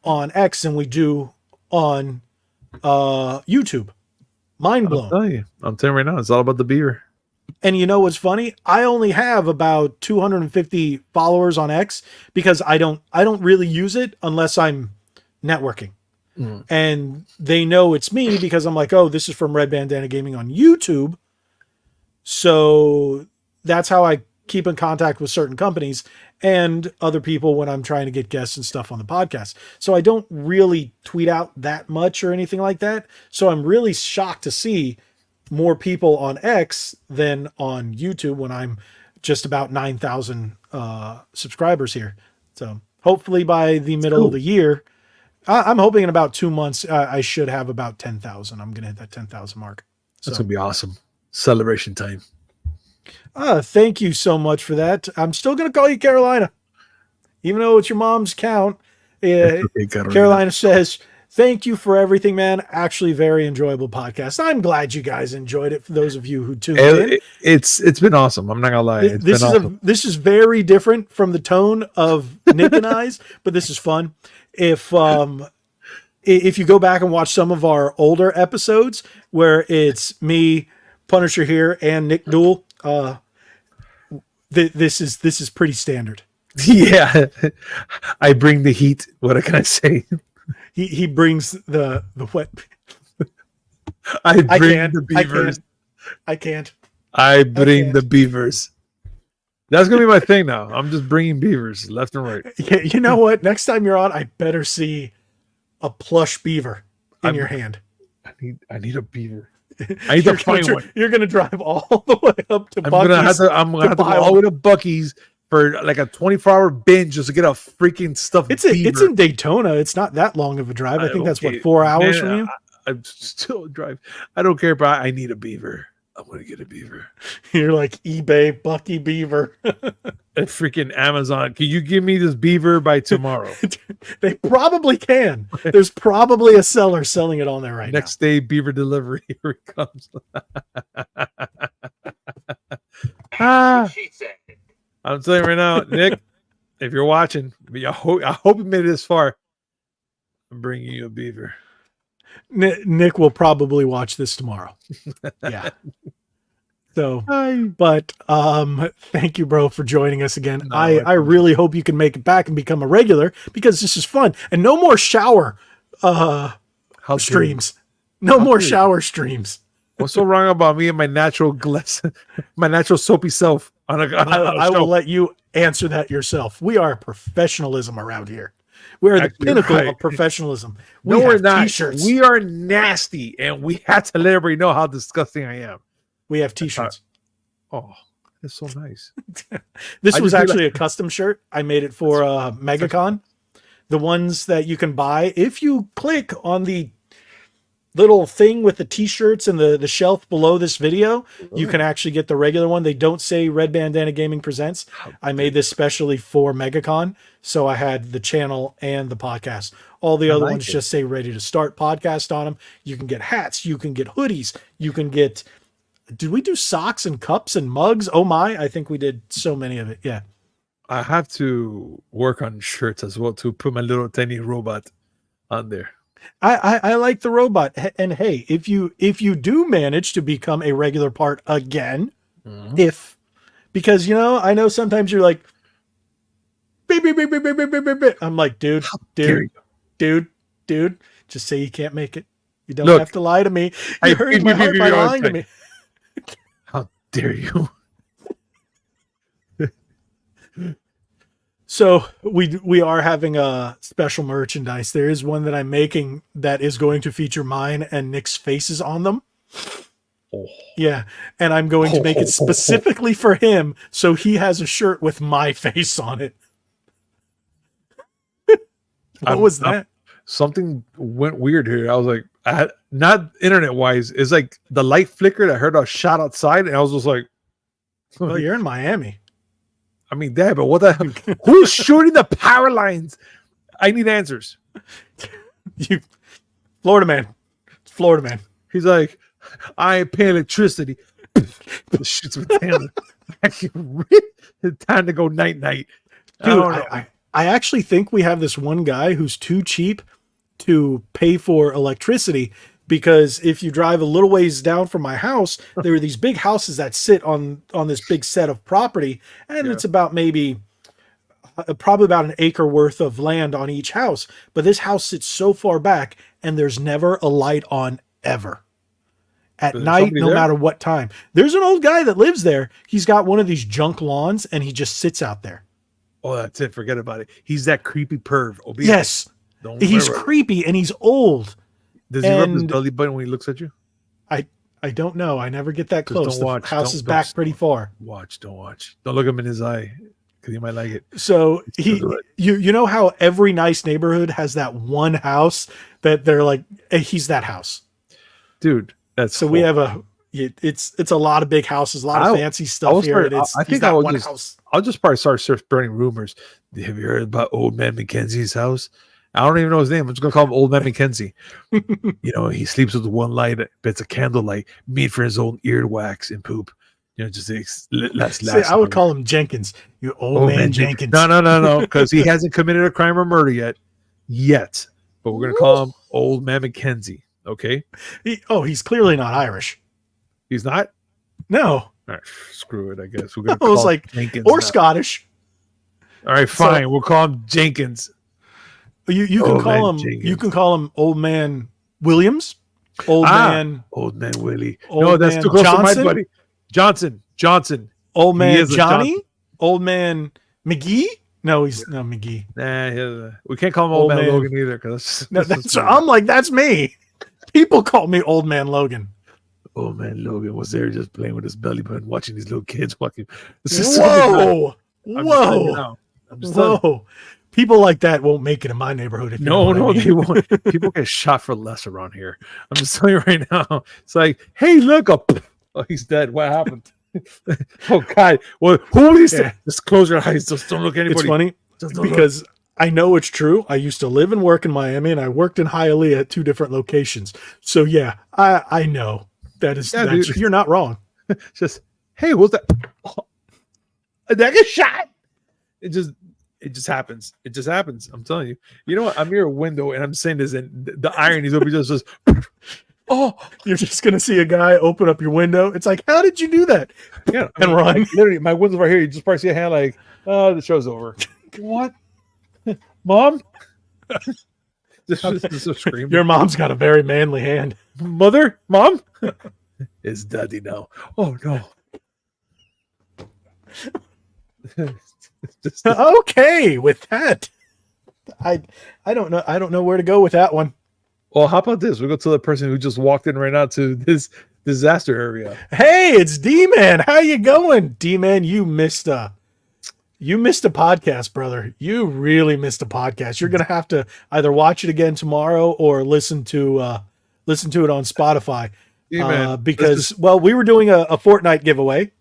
on X than we do on YouTube. Mind blown. I'm telling you right now, it's all about the beaver. And you know what's funny? I only have about 250 followers on X because I don't really use it unless I'm networking. And they know it's me because I'm like, oh, this is from Red Bandana Gaming on YouTube. So that's how I keep in contact with certain companies and other people when I'm trying to get guests and stuff on the podcast. So I don't really tweet out that much or anything like that. So I'm really shocked to see more people on X than on YouTube when I'm just about 9,000 subscribers here. So hopefully by the middle of the year, I'm hoping in about 2 months, I should have about 10,000. I'm going to hit that 10,000 mark. So. That's going to be awesome. Celebration time. Thank you so much for that. I'm still going to call you Carolina, even though it's your mom's count. Okay, Carolina says, thank you for everything, man. Actually, very enjoyable podcast. I'm glad you guys enjoyed it. For those of you who tuned in, it's been awesome. I'm not gonna lie. This is very different from the tone of Nick and I's, but this is fun. If you go back and watch some of our older episodes where it's me, Punisher here, and Nick Duel, this is pretty standard. Yeah, I bring the heat. What can I say? He brings the wet. I bring the beavers. I can't. I bring the beavers. That's gonna be my thing now. I'm just bringing beavers left and right. Yeah, you know what? Next time you're on, I better see a plush beaver in your hand. I need a beaver. I need to find one. You're gonna drive all the way up to Buc-ee's. I'm gonna have to go all the way to Buc-ee's for like a 24-hour binge just to get a freaking stuffed beaver. It's in Daytona. It's not that long of a drive. I think that's 4 hours from you. I'm still drive. I don't care, but I need a beaver. I'm gonna get a beaver. You're like eBay Bucky beaver. And freaking Amazon. Can you give me this beaver by tomorrow? They probably can. There's probably a seller selling it on there right now. Next day beaver delivery. Here it comes. I'm telling you right now, Nick, if you're watching, I hope you made it this far. I'm bringing you a beaver. Nick will probably watch this tomorrow. Yeah. So, but thank you, bro, for joining us again. No, I really hope you can make it back and become a regular because this is fun. And no more shower streams. No more shower streams. What's so wrong about me and my natural my natural soapy self on a I show? will let you answer that yourself. We are professionalism around here. We are the Actually, pinnacle right. of professionalism. No, We we're have not. T-shirts. We are nasty, and we have to let everybody know how disgusting I am. We have T-shirts. Oh, that's so nice. This I was just feel actually a custom shirt. I made it for MegaCon. The ones that you can buy if you click on the little thing with the T-shirts and the shelf below this video, you can actually get the regular one. They don't say Red Bandana Gaming Presents. I made this specially for MegaCon, so I had the channel and the podcast. All the other ones just say Ready to Start podcast on them. You can get hats, you can get hoodies, you can get. Did we do socks and cups and mugs? Oh my! I think we did so many of it. Yeah. I have to work on shirts as well to put my little tiny robot on there. I like the robot. And hey, if you do manage to become a regular part again, because I know sometimes you're like, beep, beep, beep, beep, beep, beep, beep, beep. I'm like, dude, just say you can't make it. You don't have to lie to me. You're hurting my heart by lying to me. How dare you? So we are having a special merchandise. There is one that I'm making that is going to feature mine and Nick's faces on them. Oh. Yeah, and I'm going to make it specifically for him, so he has a shirt with my face on it. What was that? Something went weird here. I was like, not internet wise. It's like the light flickered. I heard a shot outside, and I was just like, "Well, you're in Miami." I mean, Dad, but what the hell? Who's shooting the power lines? I need answers. Florida man. It's Florida man. He's like, I ain't paying electricity. Shoots with Taylor. Time to go night night. Dude, I actually think we have this one guy who's too cheap to pay for electricity, because if you drive a little ways down from my house, there are these big houses that sit on this big set of property, and it's about probably about an acre worth of land on each house. But this house sits so far back, and there's never a light on ever. At night, no matter what time. There's an old guy that lives there. He's got one of these junk lawns, and he just sits out there. Oh, that's it. Forget about it. He's that creepy perv. Yes. He's creepy, and he's old. Does he rub his belly button when he looks at you? I don't know. I never get that close. Don't watch. The house is back pretty far. Don't watch. Don't look him in his eye, because he might like it. So you know how every nice neighborhood has that one house that they're like, hey, he's that house, dude. That's so horrible. We have it's a lot of big houses, a lot of fancy stuff here. I think I'll just probably start spreading rumors. Have you heard about Old Man Mackenzie's house? I don't even know his name. I'm just gonna call him Old Man Mackenzie. He sleeps with one light, but it's a candlelight made for his own earwax and poop. Just last. I would call him Jenkins. You old man Jenkins. No, because he hasn't committed a crime or murder yet. But we're gonna call him Old Man Mackenzie. Okay. He's clearly not Irish. He's not. No. All right, screw it. I guess we're gonna. I was like, Jenkins or now. Scottish. All right, fine. We'll call him Jenkins. You can call him Jenkins. You can call him Old Man Williams. Old Man Willie. No, that's too close to my buddy. Johnson. Old Man Johnny. Old Man McGee. No, he's no McGee. Nah, we can't call him Old Man Logan either, because I'm like, that's me. People call me Old Man Logan. Old Man Logan was there just playing with his belly button, watching these little kids walking. Whoa. I'm just Whoa. People like that won't make it in my neighborhood. No, they won't. People get shot for less around here. I'm just telling you right now. It's like, hey, look up. Oh, he's dead. What happened? Oh, God. Well, who is that? Just close your eyes. Just don't look at anybody. It's funny because I know it's true. I used to live and work in Miami, and I worked in Hialeah at 2 different locations. So, yeah, I know that is. You're not wrong. Just, hey, what's that? Oh, that get shot. It just happens. It just happens. I'm telling you. You know what? I'm near a window and I'm saying this, and the irony is just oh, you're just gonna see a guy open up your window. It's like, how did you do that? Yeah, and run. Like, literally, my window's right here. You just probably see a hand like, oh, the show's over. What? Mom? Just scream. Your mom's got a very manly hand. Mom? It's daddy now. Oh no. Just- Okay, with that, I don't know where to go with that one. well, how about this? We go to the person who just walked in right now to this disaster area. Hey, it's D-Man. How you going? D-Man, you missed a podcast, brother. You really missed a podcast. You're gonna have to either watch it again tomorrow or listen to it on Spotify. D-Man, Because we were doing a Fortnite giveaway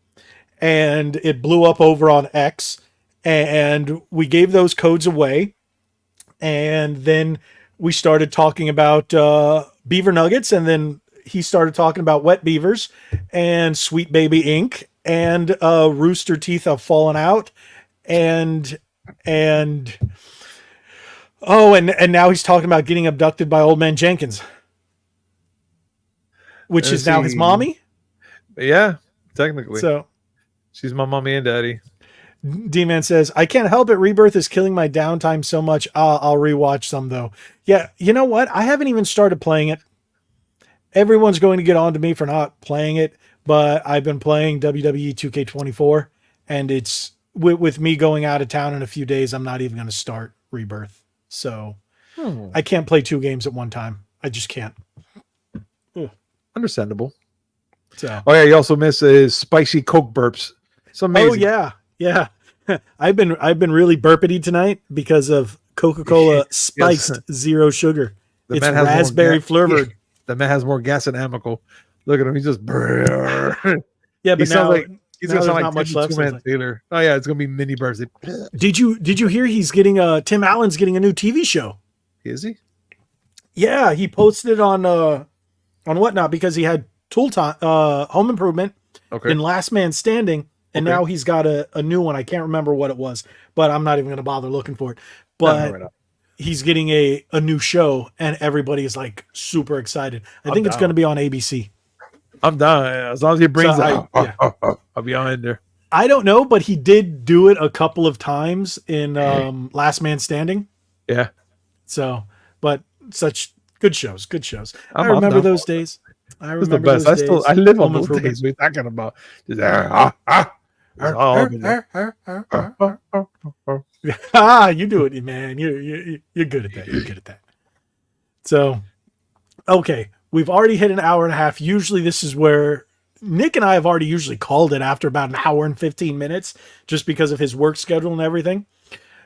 and it blew up over on X, and we gave those codes away, and then we started talking about beaver nuggets, and then he started talking about wet beavers and Sweet Baby Ink and Rooster teeth have fallen out, and now he's talking about getting abducted by Old Man Jenkins, which is now his mommy. Yeah, technically. So she's my mommy and daddy. D-Man says, I can't help it. Rebirth is killing my downtime so much. I'll rewatch some though. Yeah. You know what? I haven't even started playing it. Everyone's going to get on to me for not playing it, but I've been playing WWE 2K24, and it's with me going out of town in a few days. I'm not even going to start Rebirth. So I can't play 2 games at one time. I just can't. Understandable. So. Oh yeah, you also miss his spicy Coke burps. It's amazing. Oh yeah. Yeah. I've been really burpity tonight because of Coca-Cola spiced zero sugar. It's raspberry flavored. The man has more gas than Amical. Look at him. He's just yeah, but now he's gonna sound not like much left. Taylor. Oh yeah, it's gonna be mini burps. Did you hear he's getting Tim Allen's getting a new TV show? Is he? Yeah, he posted it on Whatnot because he had Tool Time, Home Improvement, in Last Man Standing, and now he's got a new one. I can't remember what it was, but I'm not even going to bother looking for it. But he's getting a new show, and everybody is like super excited. I think it's going to be on ABC. I'm down. As long as he brings I'll be on in there. I don't know, but he did do it a couple of times in Last Man Standing. Yeah. So, but such good shows. I remember those days. I remember those days. I live on those days. We're talking about. You do it, man. You're good at that. You're good at that. So, okay, we've already hit an hour and a half. Usually, this is where Nick and I have already usually called it after about an hour and 15 minutes, just because of his work schedule and everything.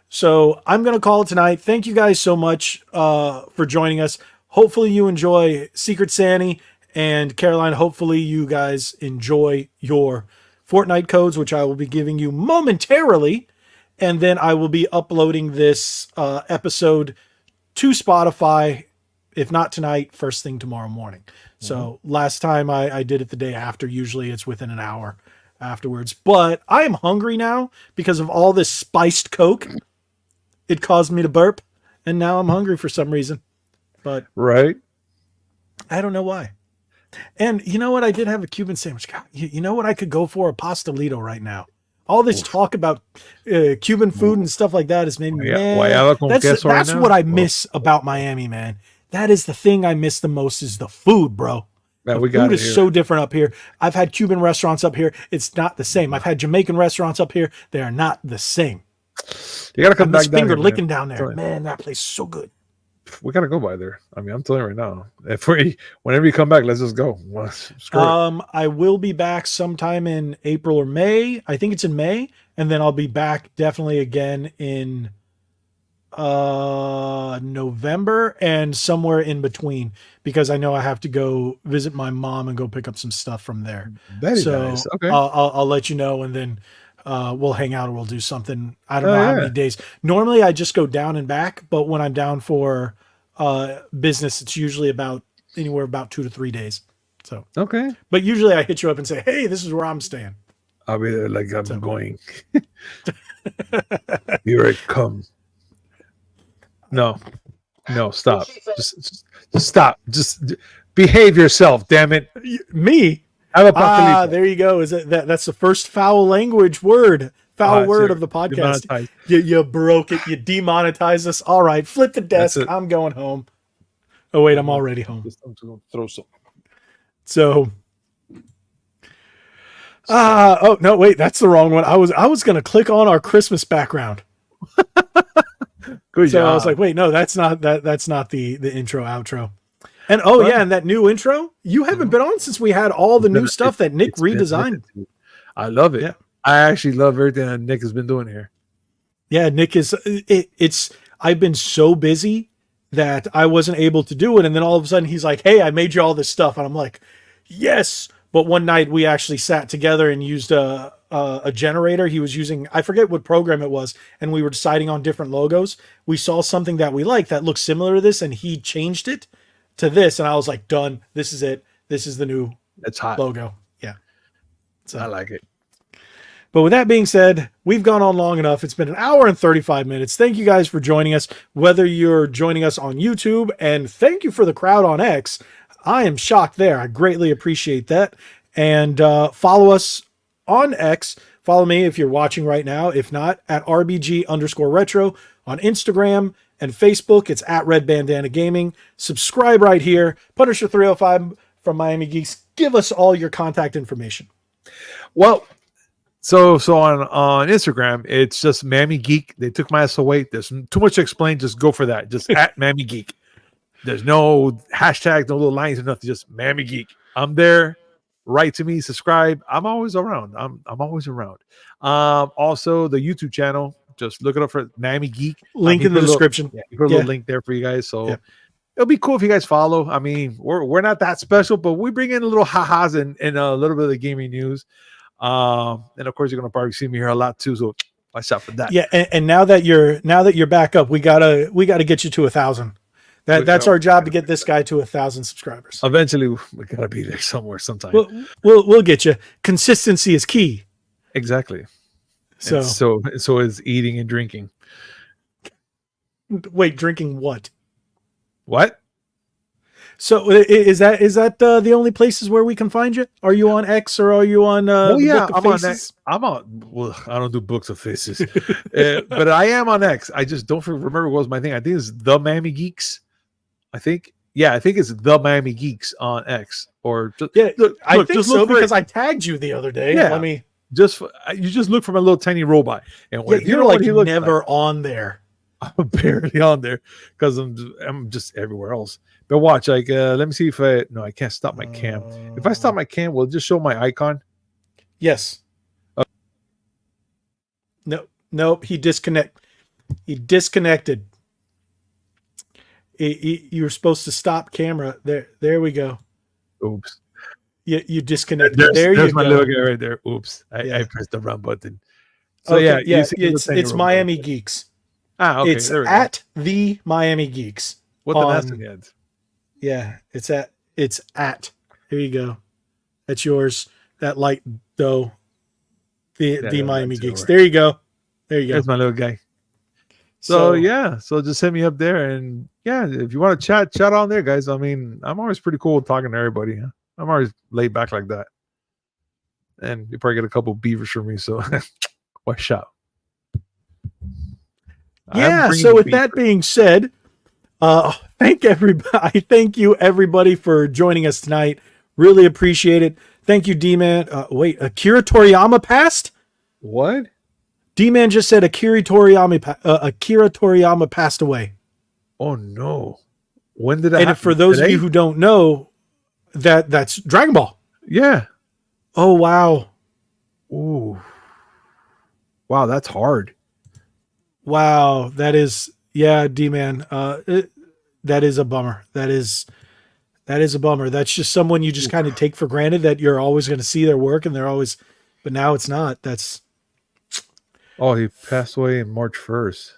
So I'm going to call it tonight. Thank you guys so much for joining us. Hopefully you enjoy Secret Santy, and Caroline, hopefully you guys enjoy your Fortnite codes, which I will be giving you momentarily. And then I will be uploading this episode to Spotify, if not tonight, first thing tomorrow morning. So last time I did it the day after. Usually it's within an hour afterwards. But I am hungry now because of all this spiced Coke. It caused me to burp, and now I'm hungry for some reason. But I don't know why. And you know what? I did have a Cuban sandwich. God, you know what? I could go for a pastelito right now. All this talk about Cuban food and stuff like that has made me mad. That's what I miss about Miami, man. That is the thing I miss the most is the food, bro. Man, the food is so different up here. I've had Cuban restaurants up here. It's not the same. I've had Jamaican restaurants up here. They are not the same. You gotta come back down finger here, licking down there. Man, that place is so good. We gotta go by there. I mean, I'm telling you right now. Whenever you come back, let's just go. I will be back sometime in April or May. I think it's in May, and then I'll be back definitely again in November and somewhere in between, because I know I have to go visit my mom and go pick up some stuff from there. Very nice. Okay. I'll let you know, and then we'll hang out or we'll do something. I don't know how many days. Normally I just go down and back, but when I'm down for business, it's usually anywhere about 2 to 3 days. So okay. But usually I hit you up and say, hey, this is where I'm staying. I'll be there like I'm going. Here I come. No, stop. Just stop. Just behave yourself, damn it. Me? There you go. Is that's the first foul language word? Word of the podcast. You broke it. You demonetized us. All right, flip the desk. I'm going home. Oh wait, I'm already home. I'm just gonna throw some. So, Oh no, wait, that's the wrong one. I was gonna click on our Christmas background. Good So job. I was like, wait, no, that's not the intro outro. And oh yeah, and that new intro, you haven't been on since we had all the new stuff that Nick redesigned. I love it. Yeah. I actually love everything that Nick has been doing here. Yeah, Nick is it's I've been so busy that I wasn't able to do it. And then all of a sudden he's like, hey, I made you all this stuff. And I'm like, yes. But one night we actually sat together and used a generator. He was using, I forget what program it was, and we were deciding on different logos. We saw something that we liked that looked similar to this, and he changed it to this. And I was like, done. This is it. This is the new logo. Yeah. So I like it. But with that being said, we've gone on long enough. It's been 1 hour and 35 minutes. Thank you guys for joining us, whether you're joining us on YouTube, and thank you for the crowd on X. I am shocked there. I greatly appreciate that. And follow us on X. Follow me if you're watching right now. If not, at RBG_retro on Instagram and Facebook. It's at Red Bandana Gaming. Subscribe right here. Punisher 305 from Miami Geeks. Give us all your contact information. Well, so on Instagram, it's just Mammy Geek. They took my ass away. There's too much to explain. Just go for that. Just at Mammy Geek. There's no hashtag, no little lines or nothing. Just Mammy Geek. I'm there. Write to me. Subscribe. I'm always around. I'm always around. Also, the YouTube channel. Just look it up for Mammy Geek. Link in the description. You put a little link there for you guys. So it'll be cool if you guys follow. I mean, we're not that special, but we bring in a little ha-has and a little bit of the gaming news. And of course you're gonna probably see me here a lot too, so watch out for that. Yeah, and now that you're back up, we gotta get you to 1,000. That's our job, to get this guy to 1,000 subscribers. Eventually we gotta be there somewhere sometime. We'll get you. Consistency is key. Exactly. So is eating and drinking. Wait, drinking what? What? So is that the only places where we can find you? Are you on X or are you on Book of Faces? I'm on well, I don't do Books of Faces. But I am on X. I just don't remember what was my thing. I think it's the Miami Geeks. I think it's the Miami Geeks on X. Or I think so because I tagged you the other day. Yeah. Let me you just look from a little tiny robot and you're like never on there. I'm barely on there because I'm just everywhere else. But watch, like, let me see if I can't stop my cam. If I stop my cam, will it just show my icon? Yes. Nope. He disconnected. You were supposed to stop camera. There we go. Oops. You disconnected. There's my little guy right there. Oops. I pressed the run button. So okay, it's Miami Geeks. Okay. It's at the Miami Geeks. What the nasty heads? Yeah, it's at. Here you go. That's yours. That light though. The Miami Geeks. There you go. There's my little guy. So just hit me up there, and if you want to chat on there, guys. I mean, I'm always pretty cool with talking to everybody. I'm always laid back like that, and you probably get a couple beavers from me. So watch out. Yeah. So with that being said, thank you everybody for joining us tonight. Really appreciate it. Thank you, D-Man. Wait, Akira Toriyama passed? What? D-Man just said Akira Toriyama passed away. Oh no! When did that happen? And for those of you who don't know, that's Dragon Ball. Yeah. Oh wow. Ooh. Wow, that's hard. Wow, that is D-Man. That is a bummer. That is a bummer. That's just someone you just kind of take for granted that you're always going to see their work, and they're always, but now it's not. That's. Oh, he passed away in March 1st.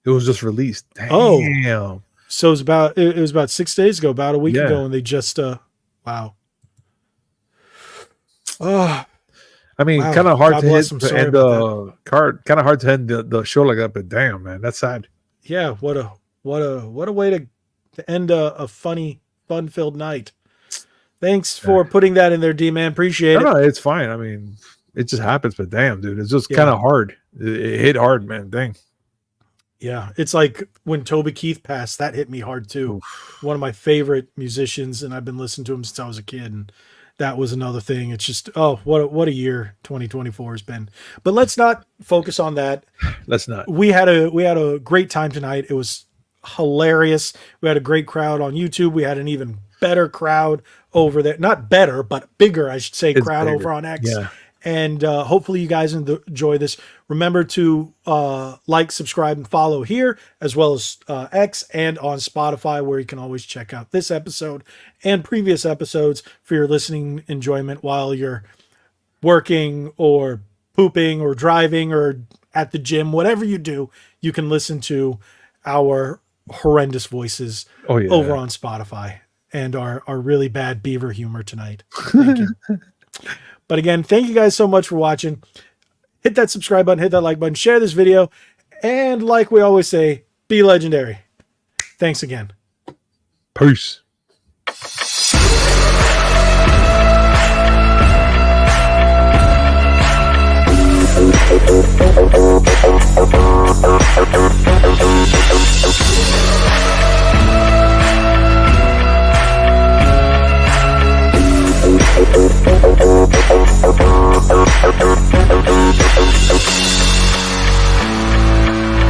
It was just released. Damn. Oh, so it was about 6 days ago, about a week ago, and they just wow. Oh, I mean, kind of hard to end the show like that, but damn, man, that's sad. Yeah, what a way to end a fun-filled night. Thanks for putting that in there, D-Man. Appreciate it. No, it's fine. I mean, it just happens, but damn, dude, it's just kind of hard. It hit hard, man. Dang. Yeah, it's like when Toby Keith passed, that hit me hard too. Oof. One of my favorite musicians, and I've been listening to him since I was a kid. And that was another thing. It's just, oh, what a year 2024 has been. But let's not focus on that. Let's not. We had a great time tonight. It was hilarious. We had a great crowd on YouTube. We had an even better crowd over there. Not better, but bigger, I should say, crowd bigger. over on X. Yeah. And hopefully you guys enjoy this. Remember to like, subscribe, and follow here, as well as X and on Spotify, where you can always check out this episode and previous episodes for your listening enjoyment while you're working or pooping or driving or at the gym. Whatever you do, you can listen to our horrendous voices over on Spotify and our really bad beaver humor tonight. Thank you. But again, thank you guys so much for watching. Hit that subscribe button, hit that like button, share this video, and like we always say, be legendary. Thanks again. Peace.